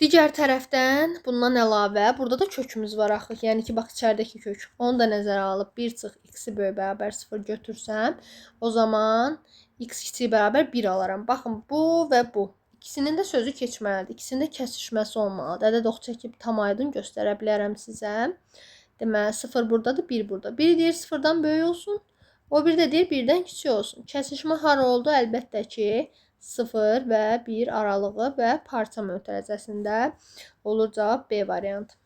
Digər tərəfdən bundan əlavə burada da kökümüz var axı. Yəni ki, bax içəridəki kök. Onu da nəzərə alıb 1 çıx x-i böyük bərabər 0 götürsəm, o zaman x kiçik bərabər 1 alaram. Baxın, bu və bu. İkisinin də sözü keçməlidir. İkisinin də kəsişməsi olmalıdır. Ədəd ox çəkib tam aydın göstərə bilərəm sizə. Deməli, 0 buradadır, 1 burada. Biri deyir 0-dan böyük olsun, o biri də deyir 1-dən kiçik olsun. Kəsişmə hara oldu? Əlbəttə ki, 0 və 1 aralığı və parça mötərizəsində olur. Cavab B variantı.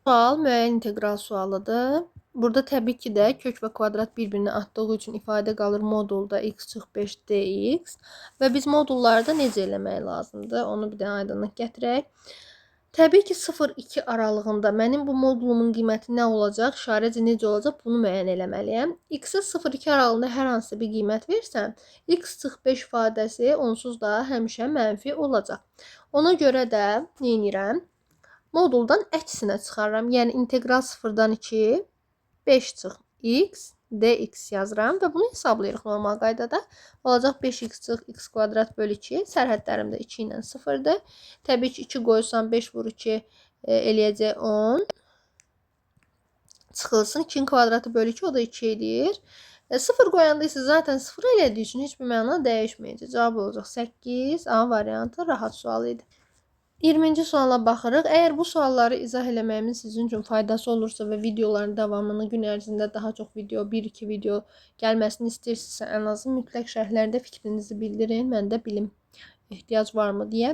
Sual müəyyən integral sualıdır. Burada təbii ki də kök və kvadrat bir-birini atdığı üçün ifadə qalır modulda x çıx 5 dx və biz modullarda necə eləmək lazımdır? Onu bir də aydınlıq gətirək. Təbii ki 0-2 aralığında mənim bu modulumun qiyməti nə olacaq, işarəci necə olacaq, bunu müəyyən eləməliyəm. X-ə 0-2 aralığında hər hansı bir qiymət versəm, x çıx 5 ifadəsi onsuz da həmişə mənfi olacaq. Ona görə də nə edirəm? Moduldan əksinə çıxarıram. Yəni integral 0-dan 2, 5 çıx x, dx yazıram və bunu hesablayırıq normal qaydada. Olacaq 5x çıx x kvadrat bölü 2. Sərhədlərim də 2 ilə 0-dır. Təbii ki 2 qoysam 5 vur 2 eləyəcək 10. Çıxılsın 2-nin kvadratı bölü 2, o da 2 edir. 0 qoyanda isə zaten 0 elədiyi üçün heç bir məna dəyişməyəcək. Cavab olacaq 8. A variantı rahat sual idi. 20-ci suala baxırıq. Əgər bu sualları izah eləməyimin sizin üçün faydası olursa və videoların davamını gün ərzində daha çox video, 1-2 video gəlməsini istəyirsinizsə, ən azı mütləq şərhlərdə fikrinizi bildirin. Mən də bilim ehtiyac varmı deyə.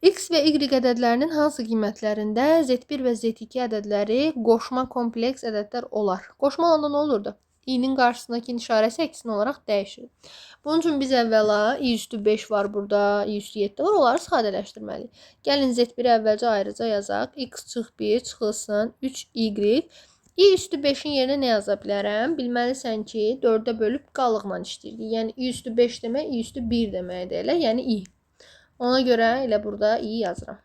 X və Y ədədlərinin hansı qiymətlərində Z1 və Z2 ədədləri qoşma kompleks ədədlər olar? Qoşma olanda nə olurdu? i-nin qarşısındakı işarəsi əksinə olaraq dəyişir. Bunun üçün biz əvvəla i üstü 5 var burada, i üstü 7 var. Onları sadələşdirməliyik. Gəlin Z1-i əvvəlcə ayrıca yazaq. X çıx 1 çıxılsın 3y. i üstü 5-in yerinə nə yaza bilərəm? Bilməlisən ki, 4-ə bölüb qalıqla işləyirdik. Yəni i üstü 5 demək, i üstü 1 deməkdir elə. Yəni i. Ona görə elə burada i yazıram.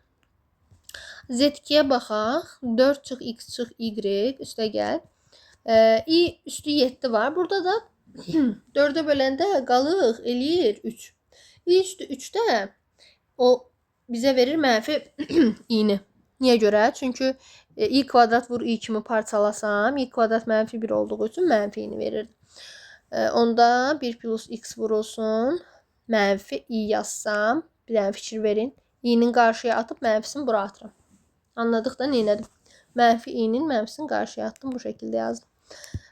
Z2-yə baxaq. 4 çıx x çıx y üstə gəl. i üstü 7 var. Burada da 4'e böləndə qalıq eləyir 3. i üstü 3-də o bizə verir mənfi i-ni. Niyə görə? Çünki i kvadrat vur i kimi parçalasam, i kvadrat mənfi 1 olduğu üçün mənfi i-ni verir. Onda 1 plus x vurulsun, mənfi i yazsam, bir dənə fikir verin. i-nin qarşıya atıb mənfisini bura atıram. Anladıq da neynədim? Mənfi i-nin mənfisini qarşıya attım, bu şəkildə yazdım.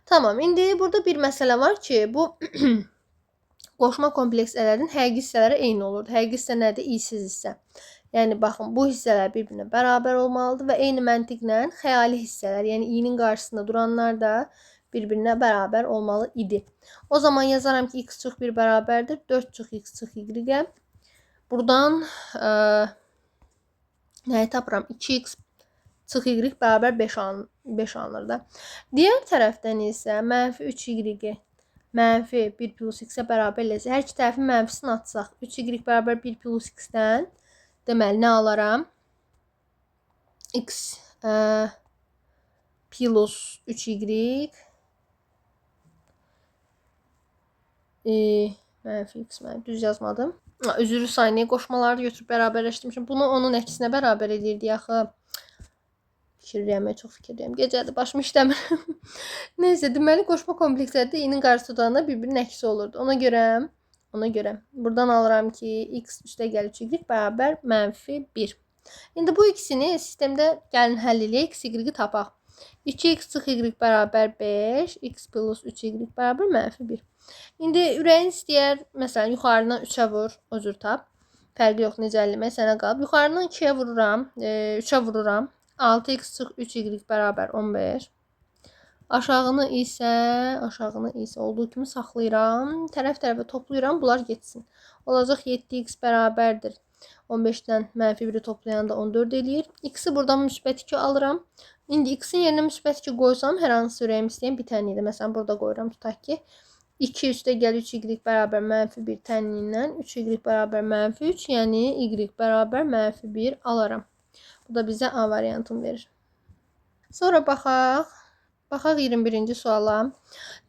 Tamam, indi burada bir məsələ var ki, bu qoşma kompleks ədədin həqiqi hissələri eyni olurdu. Həqiqi hissə nədir? İsiz hissə. Yəni, baxın, bu hissələr bir-birinə bərabər olmalıdır və eyni məntiqlə xəyali hissələr, yəni i-nin qarşısında duranlar da bir-birinə bərabər olmalı idi. O zaman yazaram ki, x çıx 1 bərabərdir, 4 çıx x çıx y-ə. Buradan nəyi tapıram? 2x çıx y bərabər 5 alınır da. Digər tərəfdən isə mənfi 3y mənfi 1 plus x-ə bərabər eləsə, hər iki tərəfin mənfisini atsaq, 3y bərabər 1 plus x-dən deməli nə alaram? X plus 3y mənfi x mənfi düz yazmadım. Üzrü saniyə qoşmaları götürüb bərabərləşdirmişim. Bunu onun əksinə bərabər edirdi axı. Fikirləyəm, çox fikirləyəm. Gecədir, başım işləmir. Neyse, deməli qoşma komplekslərdə i-nin qarşısı tutanda bir-birinin əksi olurdu. Ona görə buradan alıram ki, x üstə gəl 3y bərabər mənfi 1. İndi bu ikisini sistemdə gəlin həll eləyək, x, y-i tapaq. 2x çıx y bərabər 5, x plus 3y bərabər mənfi 1. İndi ürəyin istəyər, məsələn, yuxarıdan 3-ə vur, o cür tap. Fərqi yox, necə əlləmək sənə qalıb. Yuxarıdan 2-yə vururam, 3-ə vururam. 6x çıx 3y bərabər 15. Aşağını isə olduğu kimi saxlayıram. Tərəf-tərəfə toplayıram, bunlar getsin. Olacaq 7x bərabərdir. 15-dən mənfi 1-i toplayanda 14 eləyir. X-i buradan müsbət 2 alıram. İndi x-in yerinə müsbət 2 qoysam, hər hansı ürəyim istəyən bir tənə idi. Məsələn, burada qoyuram, tutaq ki, 2 üstə gəl 3y bərabər mənfi 1 tənindən 3y bərabər mənfi 3, yəni y bərabər mənfi 1 alaram. Bu da bizə A variantını verir. Sonra baxaq 21-ci suala.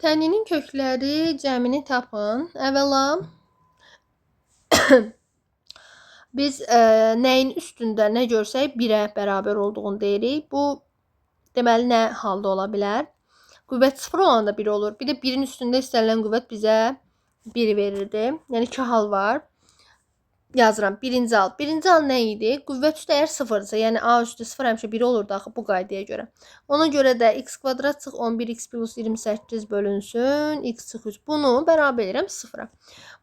Təninin kökləri cəmini tapın. Əvvəla biz nəyin üstündə nə görsək 1-ə bərabər olduğunu deyirik. Bu deməli nə halda ola bilər? Qüvvət 0 olanda 1 olur. Bir də 1-in üstündə istənilən qüvvət bizə 1 verirdi. Yəni 2 hal var. Yazıram. Birinci hal nə idi? Qüvvət üstü əgər 0-dırsa, yəni A üstü 0 həmişə 1 olurdu axı bu qaydaya görə. Ona görə də x kvadrat çıx 11x plus 28 bölünsün x çıx 3. Bunu bərabər edirəm 0-a.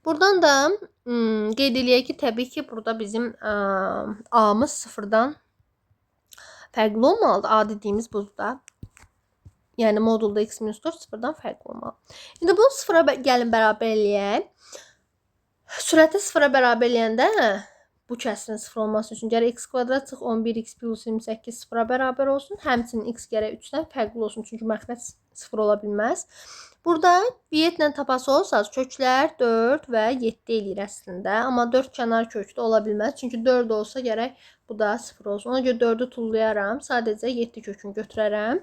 Buradan da qeyd eləyək ki, təbii ki, burada bizim A-mız 0-dan fərqli olmalıdır. A dediyimiz budur. Yəni modulda x minus 4 0-dan fərqli olmalı. İndi bunu 0-a gəlin bərabər eləyək. Sürəti 0-a bərabər eləyəndə bu kəsrin 0 olması üçün gərək x kvadrat çıx 11x plus 28 0-a bərabər olsun. Həmçinin x gərək 3-dən fərqli olsun. Çünki məxrəc 0 ola bilməz. Burada biyyətlə tapası olsaq köklər 4 və 7 eləyir əslində. Amma 4 kənar kökdə ola bilməz. Çünki 4 olsa gərək bu da 0 olsun. Ona görə 4-ü tullayaram. Sadəcə 7 kökünü götürərəm.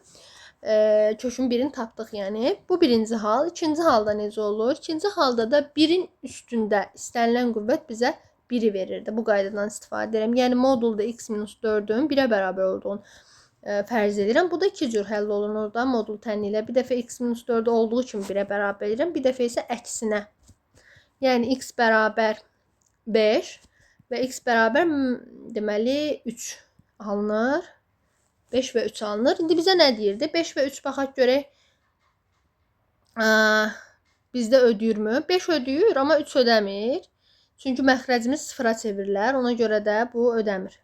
Kökün 1-ini tapdıq yəni. Bu birinci hal. İkinci halda necə olur? İkinci halda da 1-in üstündə istənilən qüvvət bizə 1-i verirdi. Bu qaydadan istifadə edirəm. Yəni modulda x minus 4-ün 1-ə bərabər olduğunu fərz edirəm. Bu da iki cür həll olunur orada modul tənni ilə. Bir dəfə x minus 4 olduğu kimi 1-ə bərabər edirəm. Bir dəfə isə əksinə. Yəni x bərabər 5. və x bərabər deməli 3 alınır. 5 və 3 alınır. İndi bizə nə deyirdi? 5 və 3 baxaq görək. Bizdə ödəyirmü? 5 ödəyir, amma 3 ödəmir. Çünki məxrəcimiz sıfıra çevirilər. Ona görə də bu ödəmir.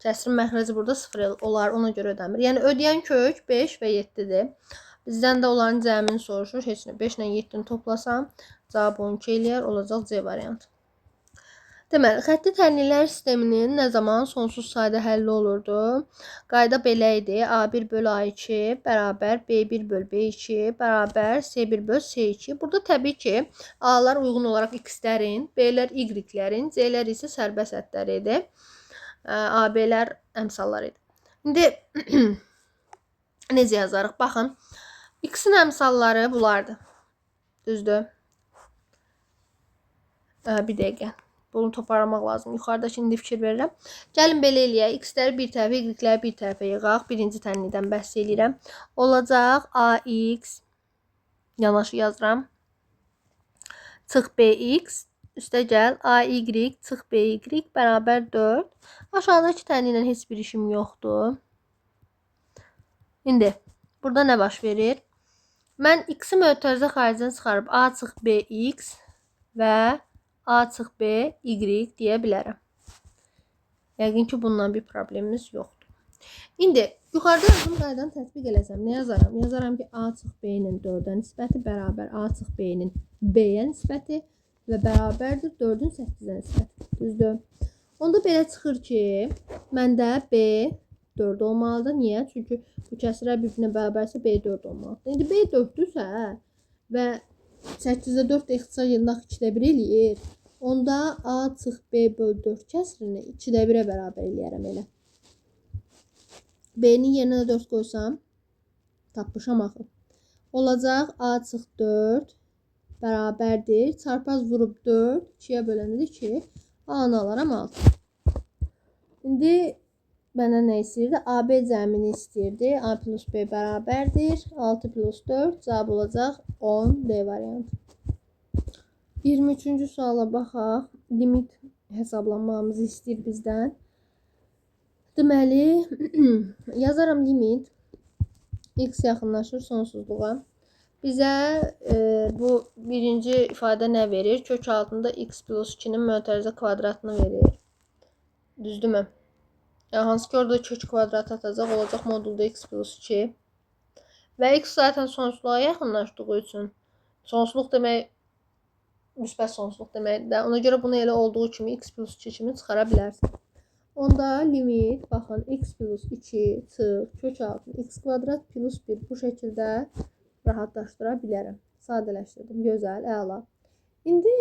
Kəsrin məxrəci burada 0 olar. Ona görə ödəmir. Yəni ödəyən kök 5 və 7-dir. Bizdən də onların cəmini soruşur. Heç nə 5 ilə 7-ni toplasam, cavab 12 eləyər. Olacaq C variantı. Deməli, xətti tənliklər sisteminin nə zaman sonsuz sayda həlli olurdu? Qayda belə idi. A1 bölü A2 bərabər B1 bölü B2 bərabər C1 bölü C2. Burada təbii ki, A-lar uyğun olaraq X-lərin, B-lər Y-lərin, C-lər isə sərbəst ədlər idi. AB-lər əmsallar idi. İndi necə yazarıq? Baxın, X-in əmsalları bunlardır. Düzdür? Bir dəqiqə. Bunu toparlamaq lazım. Yuxarıdakı indi fikir verirəm. Gəlin belə eləyək. X-ləri bir tərəfə, Y-ləri bir tərəfə yığaq. Birinci tənlikdən bəhs eləyirəm. Olacaq AX, yanaşı yazıram, çıx BX, üstə gəl AY çıx BY bərabər 4. Aşağıdakı tənliklə heç bir işim yoxdur. İndi, burada nə baş verir? Mən X-i mötərizə xaricdən çıxarıb A çıx BX və A çıx B, Y deyə bilərəm. Yəqin ki, bundan bir problemimiz yoxdur. İndi, yuxarıda yazdığım qaydanı tətbiq eləsəm, nə yazaram? Yazaram ki, A çıx B-nin 4-ə nisbəti bərabər A çıx B-nin B-yə nisbəti və bərabərdir 4-ün 8-ə nisbəti. Düzdür? Onda belə çıxır ki, məndə B 4 olmalıdır. Niyə? Çünki bu kəsrlər bir-birinə bərabərsə B 4 olmalıdır. İndi B 4-dürsə və 8-də 4 də ixtisar yerinə 2-də 1 eləyir. Onda A çıx B bölü 4 kəsrini 2-də 1-ə bərabər eləyərəm elə. B-nin yerinə də 4 qoysam, tapmışam axı. Olacaq A çıx 4 bərabərdir. Çarpaz vurub 4 2-yə böləndir ki, A-nı alaram 6. İndi mənə nə istəyirdi? AB cəmini istəyirdi. A plus B bərabərdir. 6 plus 4 cavab olacaq 10 D variantı. 23-cü suala baxaq. Limit hesablanmamızı istəyir bizdən. Deməli, yazaram limit. X yaxınlaşır sonsuzluğa. Bizə bu birinci ifadə nə verir? Kök altında X plus 2-nin mötərizə kvadratını verir. Düzdürmü? Hansı ki, orada kök kvadratı atacaq, olacaq modulda X plus 2. Və X zaten sonsuzluğa yaxınlaşdığı üçün sonsuzluq demək müsbət sonsuzluq deməkdir. Ona görə bunu elə olduğu kimi X plus 2 kimi çıxara bilərsən. Onda limit, baxın, X plus 2 çıx, kök altında X kvadrat plus 1 bu şəkildə rahatlaşdıra bilərəm. Sadələşdirdim. Gözəl, əla. İndi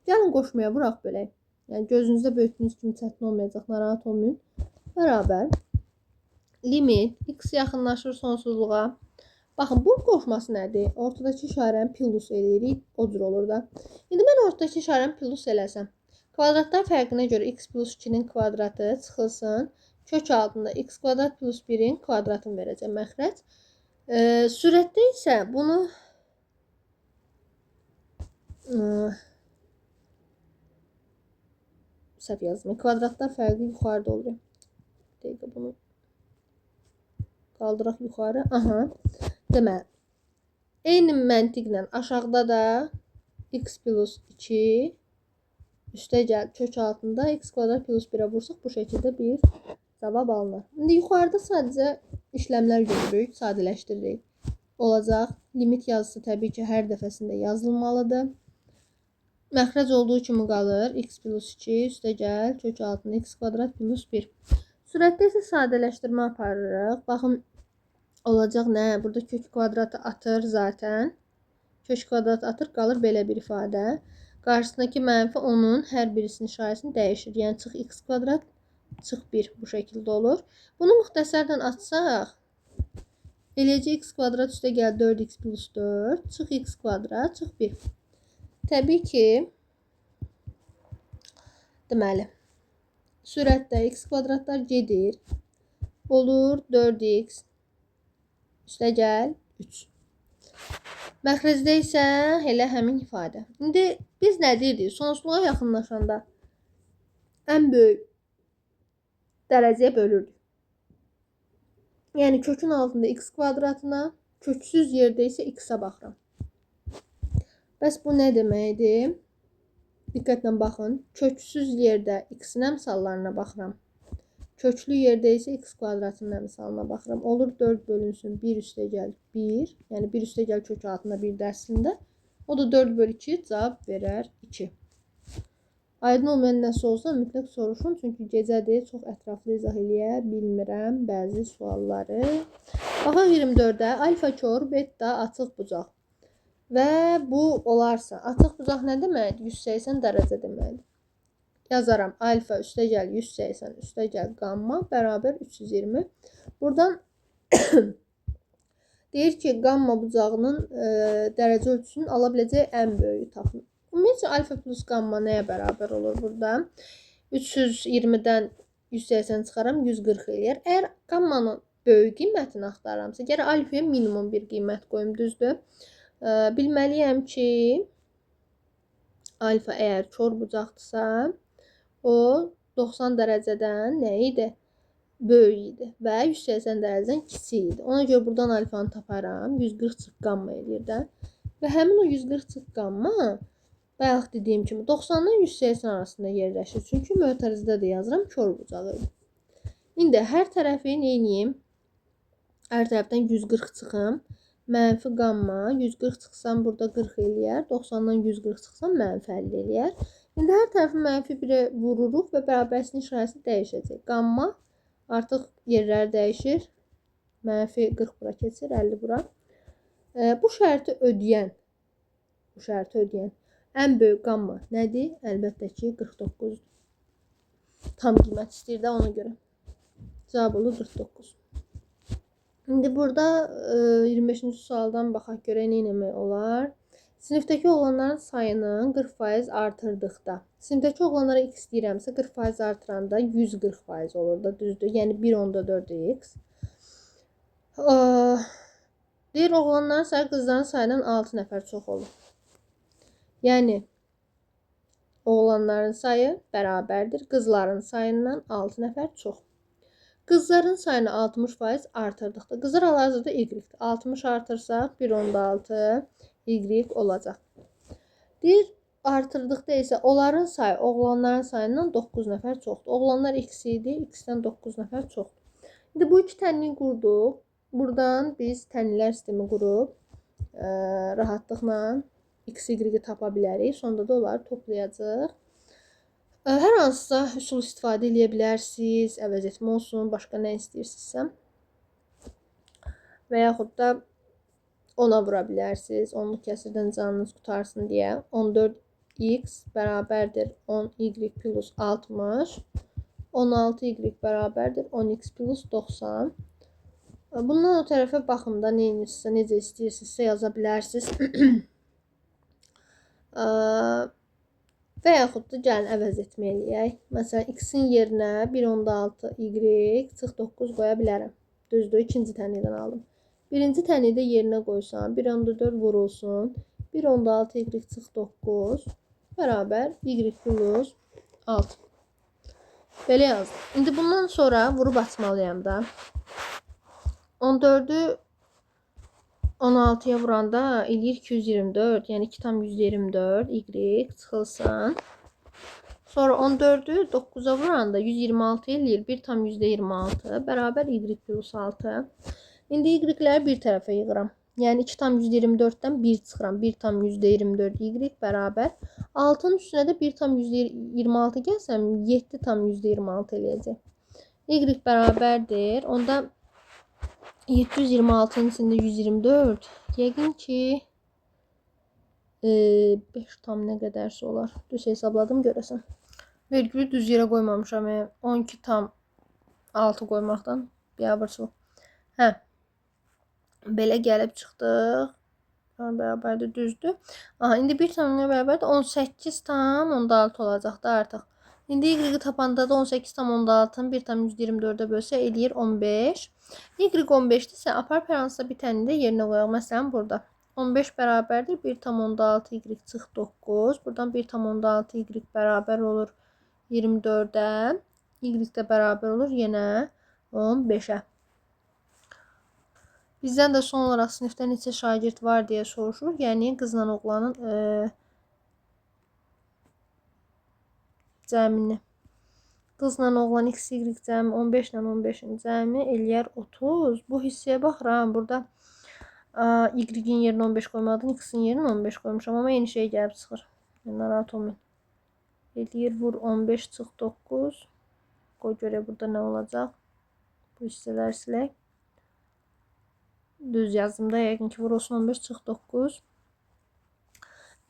gəlin qoşmaya vuraq belə. Yəni gözünüzdə böyütdüyünüz kimi çətin olmayacaq, narahat olmayın. Bərabər limit X yaxınlaşır sonsuzluğa. Baxın, bunun qoşması nədir? Ortadakı işarəni plus eləyirik. O cür olur da. İndi mən ortadakı işarəni plus eləsəm. Kvadratlar fərqinə görə X plus 2-nin kvadratı çıxılsın. Kök altında X kvadrat plus 1-in kvadratını verəcəm məxrəc. Sürətdə isə bunu səhv yazdım. Kvadratlar fərqi yuxarıda olur. Dəqiqə bunu qaldıraq yuxarı. Aha. Deməli, eyni məntiqlə aşağıda da X plus 2 üstə gəl kök altında X kvadrat plus 1-ə vursaq bu şəkildə bir cavab alınır. İndi yuxarıda sadəcə işləmlər görürük, sadələşdiririk. Olacaq. Limit yazısı təbii ki, hər dəfəsində yazılmalıdır. Məxrəc olduğu kimi qalır. X plus 2 üstə gəl kök altında X kvadrat plus 1. Sürətdə isə sadələşdirmə aparırıq. Baxın, olacaq nə? Burada kök kvadratı atır zaten. Kök kvadratı atır, qalır belə bir ifadə. Qarşısındakı mənfi onun hər birisinin işarəsini dəyişir. Yəni, çıx X kvadrat, çıx 1 bu şəkildə olur. Bunu müxtəsərdən açsaq, eləcə X kvadrat üstə gəl 4X plus 4, çıx X kvadrat, çıx 1. Təbii ki, deməli, sürətdə X kvadratlar gedir. Olur 4X üstə gəl 3. Məxrəcdə isə elə həmin ifadə. İndi biz nə deyirdik? Sonsuzluğa yaxınlaşanda ən böyük dərəcəyə bölürdük. Yəni kökün altında x kvadratına, köksüz yerdə isə x-ə baxıram. Bəs bu nə deməkdir? Diqqətlə baxın. Köksüz yerdə x-in əmsallarına baxıram. Köklü yerdə isə x kvadratının əmsalına baxıram. Olur 4 bölünsün 1 üstəgəl 1. Yəni 1 üstəgəl kök altında 1 dərsində. O da 4 bölü 2 cavab verər 2. Aydın olmayan nəsə olsa mütləq soruşun. Çünki gecədir, çox ətraflı izah eləyə bilmirəm bəzi sualları. Baxaq 24-də. Alfa kör, beta açıq bucaq. Və bu olarsa, açıq bucaq nə demək? 180 dərəcə deməkdir. Yazaram. Alfa üstəgəl 180 üstəgəl qamma bərabər 320. Buradan deyir ki, qamma bucağının dərəcə ölçüsünün ala biləcəyi ən böyüyü tapın. Ümumiyyətlə, alfa plus qamma nəyə bərabər olur burada? 320-dən 180 çıxaram, 140 eləyər. Əgər qammanın böyük qiymətini axtarıramsa, gərək alfaya minimum bir qiymət qoyum, düzdür? Bilməliyəm ki, alfa əgər kör bucaqdırsa, o 90 dərəcədən nə idi? Böyük idi və 180 dərəcədən kiçik idi. Ona görə buradan alfanı taparam. 140 çıx qamma eləyir də. Və həmin o 140 çıx qamma bayaq dediyim kimi 90-dan 180 arasında yerləşir. Çünki mötərizədə də yazıram kör bucağı idi. İndi hər tərəfi neyiniyim? Hər tərəfdən 140 çıxım. Mənfi qamma 140 çıxsam burada 40 eləyər. 90-dan 140 çıxsam mənfi 50 eləyər. İndi hər tərəfi mənfi 1-ə vururuq və bərabərsinin işarəsi dəyişəcək. Qamma artıq yerləri dəyişir. Mənfi 40 bura keçir, 50 bura. Bu şərti ödəyən ən böyük qamma nədir? Əlbəttə ki, 49-dur. Tam qiymət istəyir də ona görə. Cavab olur 49. İndi burada 25-ci sualdan baxaq görək nə etmək olar. Sinifdəki oğlanların sayının 40% artırdıqda. Sinifdəki oğlanlara x deyirəmsə 40% artıranda 140% olur da, düzdür? Yəni 1/4x. Deyir oğlanların sayı qızların sayından 6 nəfər çox olur. Yəni oğlanların sayı bərabərdir qızların sayından 6 nəfər çox. Qızların sayını 60% artırdıqda. Qızlar hal-hazırda y-dir. 60 artırsaq 1/6 y olacaq. Deyir artırdıqda isə onların sayı oğlanların sayından 9 nəfər çoxdur. Oğlanlar x idi, x-dən 9 nəfər çoxdur. İndi bu iki tənliyi qurduq. Buradan biz tənlilər sistemi qurub rahatlıqla x, y tapa bilərik. Sonda da onları toplayacaq. Hər hansısa üsul istifadə edə bilərsiniz. Əvəz etmə olsun, başqa nə istəyirsinizsə. Və yaxud da ona vura bilərsiniz. Onluq kəsirdən canınız qutarsın deyə. 14x bərabərdir 10y plus 60. 16y bərabərdir 10x plus 90. Bundan o tərəfə baxın da necə istəyirsinizsə yaza bilərsiniz. Və yaxud da gəlin əvəz etmə eləyək. Məsələn, x-in yerinə 1/6y çıx 9 qoya bilərəm. Düzdür, ikinci tənlikdən aldım. Birinci tənlikdə yerinə qoysam, 1/4 vurulsun. 1/6y çıx 9 bərabər y plus 6. Belə yazdım. İndi bundan sonra vurub açmalıyam da. 14-ü 16-ya vuranda eləyir 224, yəni 2/124 y çıxılsın. Sonra 14-ü 9-a vuranda 126 eləyir 1/26 bərabər y plus 6. İndi y-ləri bir tərəfə yığıram. Yəni 2/124-dən 1 çıxıram. 1/124 y bərabər. 6-nın üstünə də 1/126 gəlsəm 7/126 eləyəcək. Y bərabərdir. Onda 726-nın içində 124. Yəqin ki 5 tam nə qədərsə olar. Düz hesabladım görəsən. Vergülü düz yerə qoymamışam. 12/6 qoymaqdan biabırçılıq. Hə. Belə gəlib çıxdıq. Bərabərdir, düzdür. Aha, indi 1 tam bərabərdir 18/6 olacaq da artıq. İndi y tapanda da 18/6-nı 1/124-ə bölsə eləyir 15. Y 15-dirsə apar hər hansısa bir təni də yerinə qoyaq. Məsələn burada 15 bərabərdir 1,6 y çıx 9. Buradan 1,6 y bərabər olur 24-ə. Y də bərabər olur yenə 15-ə. Bizdən də son olaraq sinifdə neçə şagird var deyə soruşur. Yəni qızla oğlanın cəmini. Qızla oğlan x, y cəmi 15 ilə 15-in cəmi eləyər 30. Bu hissəyə baxıram. Burada y-in yerinə 15 qoymadım, x-in yerinə 15 qoymuşam. Amma yeni şey gəlib çıxır. Narahat olmayın. Eləyir vur 15 çıx 9. Qoy görək burada nə olacaq. Bu hissələr silək. Düz yazımda yəqin ki vur olsun 15 çıx 9.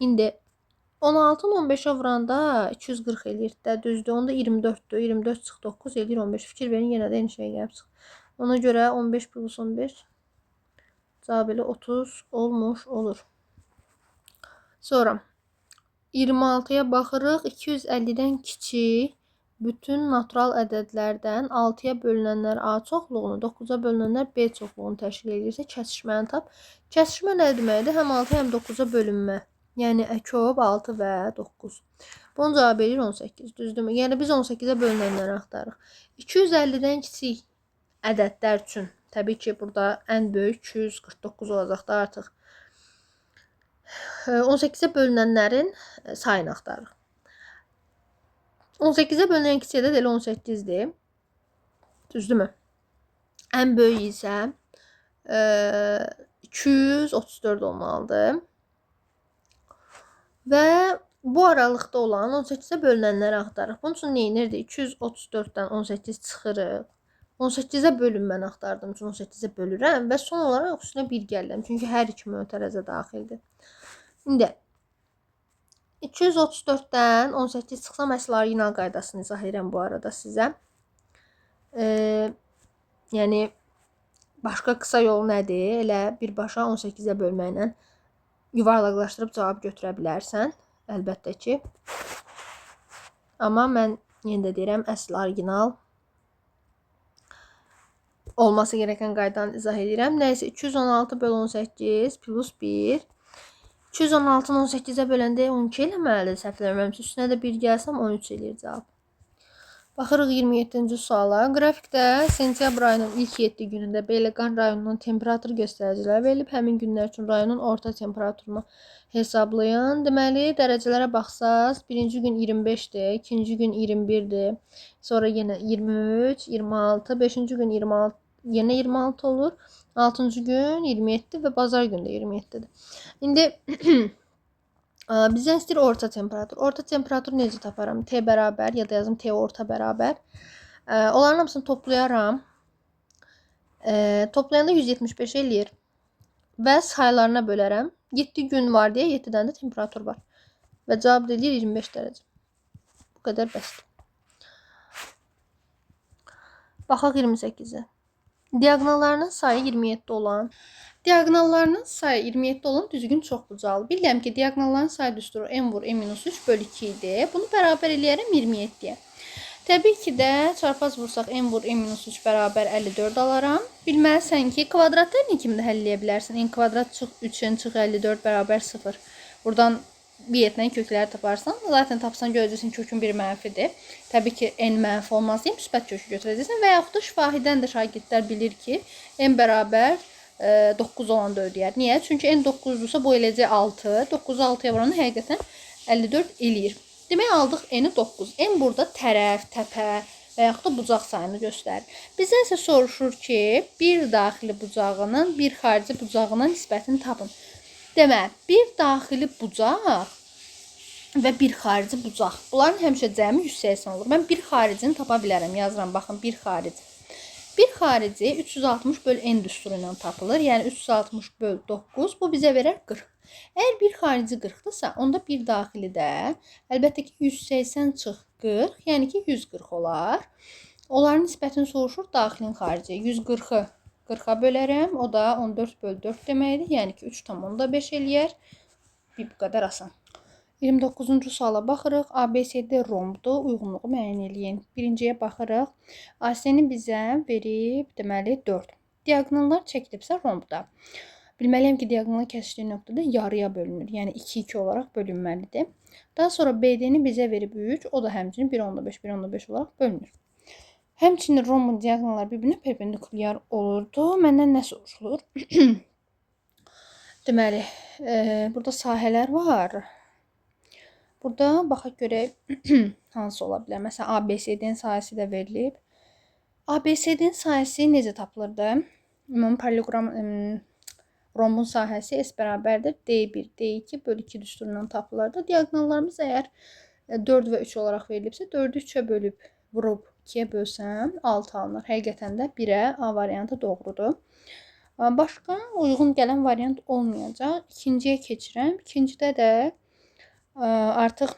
İndi 16-nı 15-ə vuranda 240 eləyir də, düzdür. Onda 24-dür. 24 çıx 9 eləyir 15. Fikir verin, yenə də eyni şey gəlib çıxır. Ona görə 15 plus 15 cavab elə 30 olmuş olur. Sonra 26-ya baxırıq. 250-dən kiçik bütün natural ədədlərdən 6-ya bölünənlər A çoxluğunu, 9-a bölünənlər B çoxluğunu təşkil edirsə, kəsişməni tap. Kəsişmə nə deməkdir? Həm 6, həm 9-a bölünmə. Yəni əkov 6 və 9. Bunun cavabı edir 18, düzdürmü? Yəni biz 18-ə bölünənləri axtarırıq. 250-dən kiçik ədədlər üçün təbii ki, burada ən böyük 249 olacaq da artıq. 18-ə bölünənlərin sayını axtarırıq. 18-ə bölünən kiçik ədəd elə 18-dir. Düzdürmü? Ən böyük isə 234 olmalıdır. Və bu aralıqda olan 18-ə bölünənləri axtarırıq. Bunun üçün neyinirdi? 234-dən 18 çıxırıq. 18-ə bölünməni axtardığım üçün 18-ə bölürəm və son olaraq üstünə 1 gəlirəm. Çünki hər iki mötərəzə daxildir. İndi 234-dən 18 çıxsam əsl orijinal qaydasını izah edirəm bu arada sizə. Yəni başqa qısa yol nədir? Elə birbaşa 18-ə bölməklə yuvarlaqlaşdırıb cavab götürə bilərsən. Əlbəttə ki. Amma mən yenə də deyirəm, əsl orijinal olması gerəkən qaydanı izah edirəm. Nəysə 216 bölü 18 plus 1. 216-nı 18-ə böləndə 12 eləməlidir, səhv eləmirəmsə. Üstünə də 1 gəlsəm 13 eləyir cavab. Baxırıq 27-ci suala. Qrafikdə sentyabr ayının ilk 7 günündə Beyləqan rayonunun temperatur göstəriciləri verilib. Həmin günlər üçün rayonun orta temperaturunu hesablayın. Deməli, dərəcələrə baxsaq, birinci gün 25-dir, ikinci gün 21-dir, sonra yenə 23, 26, 5-ci gün 26, yenə 26 olur. 6-cı gün 27 və bazar günü də 27-dir. İndi bizdən istəyir orta temperatur. Orta temperatur necə taparam? T bərabər ya da yazım T orta bərabər. Onların hamısını toplayaram. Toplayanda 175 eləyir. Və saylarına bölərəm. 7 gün var deyə 7-dən də temperatur var. Və cavab deyir 25 dərəcə. Bu qədər bəsdir. Baxaq 28-ə. Diaqonallarının sayı 27 olan. Diaqonallarının sayı 27 olan düzgün çoxbucaqlı. Bilirəm ki, diaqonalların sayı düsturu n vur n-3 bölü 2 idi. Bunu bərabər eləyərəm 27-yə. Təbii ki də çarpaz vursaq n vur n-3 bərabər 54 alaram. Bilməlisən ki, kvadratları nə kimi də həll edə bilərsən? N kvadrat çıx 3n çıx 54 bərabər 0. Buradan bir yetlə kökləri taparsan, zaten tapsan görəcəksin kökün biri mənfidir. Təbii ki, n mənfi olmaz deyim, müsbət kökü götürəcəksən və yaxud da şifahidən də şagirdlər bilir ki, n bərabər 9 olan da ödəyər. Niyə? Çünki n 9-dursa bu eləcək 6. 9-u 6-ya vuranı həqiqətən 54 eləyir. Demək, aldıq n-i 9. N burada tərəf, təpə və yaxud da bucaq sayını göstərir. Bizdən isə soruşur ki, bir daxili bucağının bir xarici bucağına nisbətini tapın. Demək, bir daxili bucaq və bir xarici bucaq. Bunların həmişə cəmi 180 olur. Mən bir xaricini tapa bilərəm. Yazıram, baxın, bir xarici. Bir xarici 360 böl n düsturu ilə tapılır. Yəni 360 böl 9. Bu bizə verər 40. Əgər bir xarici 40-dırsa, onda bir daxili də əlbəttə ki 180 çıx 40, yəni ki 140 olar. Onların nisbətini soruşur daxilin xarici. 140-ı 40-a bölərəm. O da 14 böl 4 deməkdir. Yəni ki 3,5 eləyər. Bu qədər asan. 29-cu suala baxırıq. ABCD rombdur. Uyğunluğu müəyyən eləyin. Birinciyə baxırıq. AC-ni bizə verib, deməli 4. Diaqonallar çəkilibsə rombda. Bilməliyəm ki, diaqonal kəsişdiyi nöqtədə yarıya bölünür. Yəni 2-2 olaraq bölünməlidir. Daha sonra BD-ni bizə verib 3, o da həmçinin 1.5, 1.5 olaraq bölünür. Həmçinin rombun diaqonalları bir-birinə perpendikulyar olurdu. Məndən nə soruşulur? Deməli, burada sahələr var. Burada baxaq görək hansı ola bilər. Məsələn, ABCD-nin sahəsi də verilib. ABCD-nin sahəsi necə tapılırdı? Ümumi parallelogram rombun sahəsi S bərabərdir D1, D2 bölü 2 düsturundan tapılırdı. Diaqonallarımız əgər 4 və 3 olaraq verilibsə, 4-ü 3-ə bölüb vurub 2-yə bölsəm 6 alınır. Həqiqətən də 1-ə A variantı doğrudur. Başqa uyğun gələn variant olmayacaq. İkinciyə keçirəm. İkincidə də artıq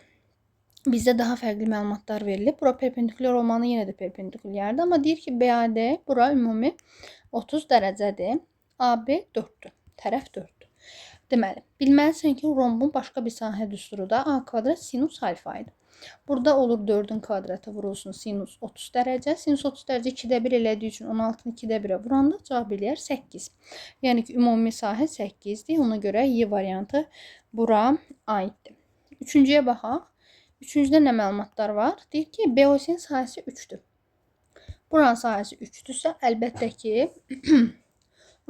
bizdə daha fərqli məlumatlar verilib. Bura perpendikulyar olmanı yenə də perpendikulyardır. Amma deyir ki, BAD bura ümumi 30 dərəcədir. AB 4-dür. Tərəf 4-dür. Deməli, bilməlisən ki, rombun başqa bir sahə düsturu da A kvadrat sinus alfa idi. Burada olur 4-ün kvadratı vurulsun sinus 30 dərəcə. Sinus 30 dərəcə 2-də 1 elədiyi üçün 16-nı 2-də 1-ə vuranda cavab eləyər 8. Yəni ki, ümumi sahə 8-dir. Ona görə Y variantı bura aiddir. Üçüncüyə baxaq. Üçüncüdə nə məlumatlar var? Deyir ki, BOC-nin sahəsi 3-dür. Buranın sahəsi 3-dürsə, əlbəttə ki,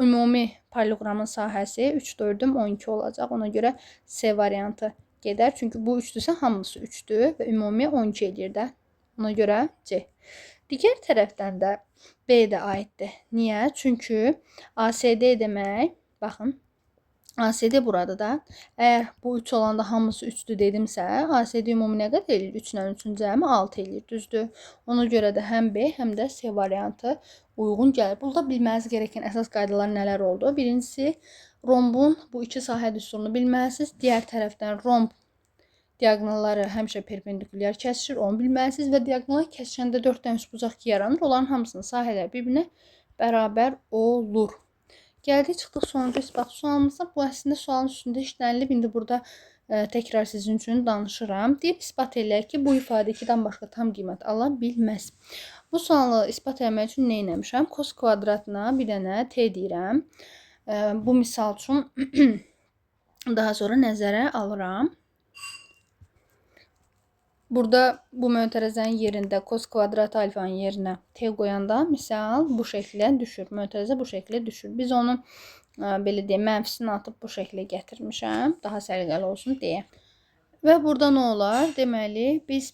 ümumi paralleloqramın sahəsi 3 4-üm 12 olacaq. Ona görə C variantı gedər. Çünki bu 3-dürsə, hamısı 3-dür və ümumi 12 edir də. Ona görə C. Digər tərəfdən də B də aiddir. Niyə? Çünki ACD demək, baxın, ACD burada da. Əgər bu 3 olanda hamısı 3-dür dedimsə, ACD ümumi nə qədər eləyir? 3 ilə 3-ün cəmi 6 eləyir, düzdür? Ona görə də həm B, həm də C variantı uyğun gəlir. Burada bilməniz gerəkən əsas qaydalar nələr oldu? Birincisi, rombun bu iki sahə düsturunu bilməlisiniz. Digər tərəfdən romb diaqonalları həmişə perpendikulyar kəsişir, onu bilməlisiniz və diaqonal kəsişəndə 4 dənə üçbucaq yaranır. Onların hamısının sahələri bir-birinə bərabər olur. Gəldik, çıxdıq sonuncu isbat sualımıza. Bu əslində sualın üstündə işlənilib. İndi burada təkrar sizin üçün danışıram. Deyib isbat eləyək ki, bu ifadə 2-dən başqa tam qiymət ala bilməz. Bu sualı isbat etmək üçün nə etmişəm? Cos kvadratına bir dənə T deyirəm. Bu misal üçün daha sonra nəzərə alıram. Burada bu mötərizənin yerində cos kvadrat alfanın yerinə T qoyanda misal bu şəklə düşür. Mötərizə bu şəklə düşür. Biz onu belə deyək, mənfisini atıb bu şəklə gətirmişəm. Daha səliqəli olsun deyə. Və burada nə olar? Deməli, biz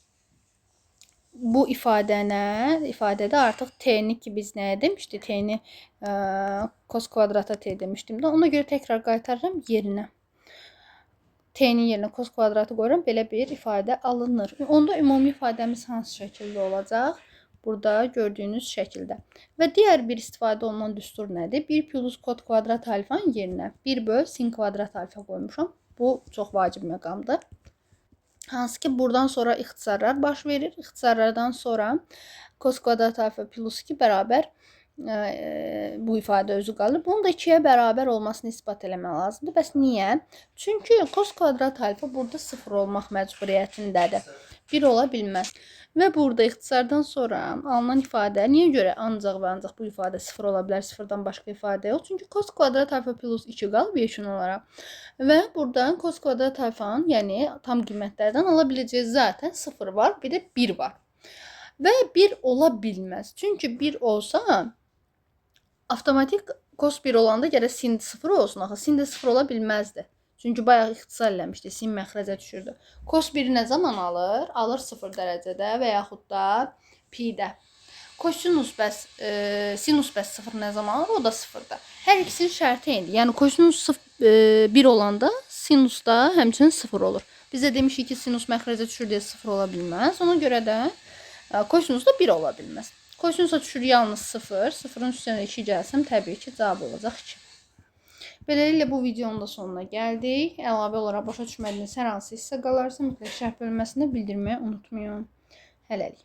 bu ifadədə artıq T-ni ki biz nəyə demişdik? T-ni cos kvadrata T demişdim də. Ona görə təkrar qaytarıram yerinə. T-nin yerinə cos kvadratı qoyuram, belə bir ifadə alınır. Onda ümumi ifadəmiz hansı şəkildə olacaq? Burada gördüyünüz şəkildə. Və digər bir istifadə olunan düstur nədir? 1 plus kod kvadrat alfanın yerinə 1 böl sin kvadrat alfa qoymuşam. Bu çox vacib məqamdır. Hansı ki, buradan sonra ixtisarlar baş verir. İxtisarlardan sonra cos kvadrat alfa plus 2 bərabər bu ifadə özü qalır. Bunun da 2-yə bərabər olmasını isbat eləmək lazımdır. Bəs niyə? Çünki cos kvadrat alfa burada 0 olmaq məcburiyyətindədir. 1 ola bilməz. Və burada ixtisardan sonra alınan ifadə niyə görə ancaq və ancaq bu ifadə 0 ola bilər, 0-dan başqa ifadə yox? Çünki cos kvadrat alfa plus 2 qalıb yeşun olaraq. Və buradan cos kvadrat alfanın, yəni tam qiymətlərdən ala biləcəyi zaten 0 var, bir də 1 var. Və 1 ola bilməz. Çünki 1 olsa avtomatik cos 1 olanda gərək sin 0 olsun. Axı sin də 0 ola bilməzdi. Çünki bayaq ixtisar eləmişdi, sin məxrəcə düşürdü. Cos 1-i nə zaman alır? Alır 0 dərəcədə və yaxud da pi-də. Kosinus bəs sinus bəs 0 nə zaman alır? O da 0-da. Hər ikisinin şərti eynidir. Yəni kosinus 1 olanda sinus da həmçinin 0 olur. Biz də demişik ki, sinus məxrəcə düşür deyə 0 ola bilməz. Ona görə də kosinus da 1 ola bilməz. Kosinusa düşür yalnız 0. 0-ın üstünə 2 gəlsəm, təbii ki, cavab olacaq 2. Beləliklə, bu videonun da sonuna gəldik. Əlavə olaraq başa düşmədiyiniz hər hansı hissə qalarsa, mütləq şərh bölməsində bildirməyi unutmayın. Hələlik.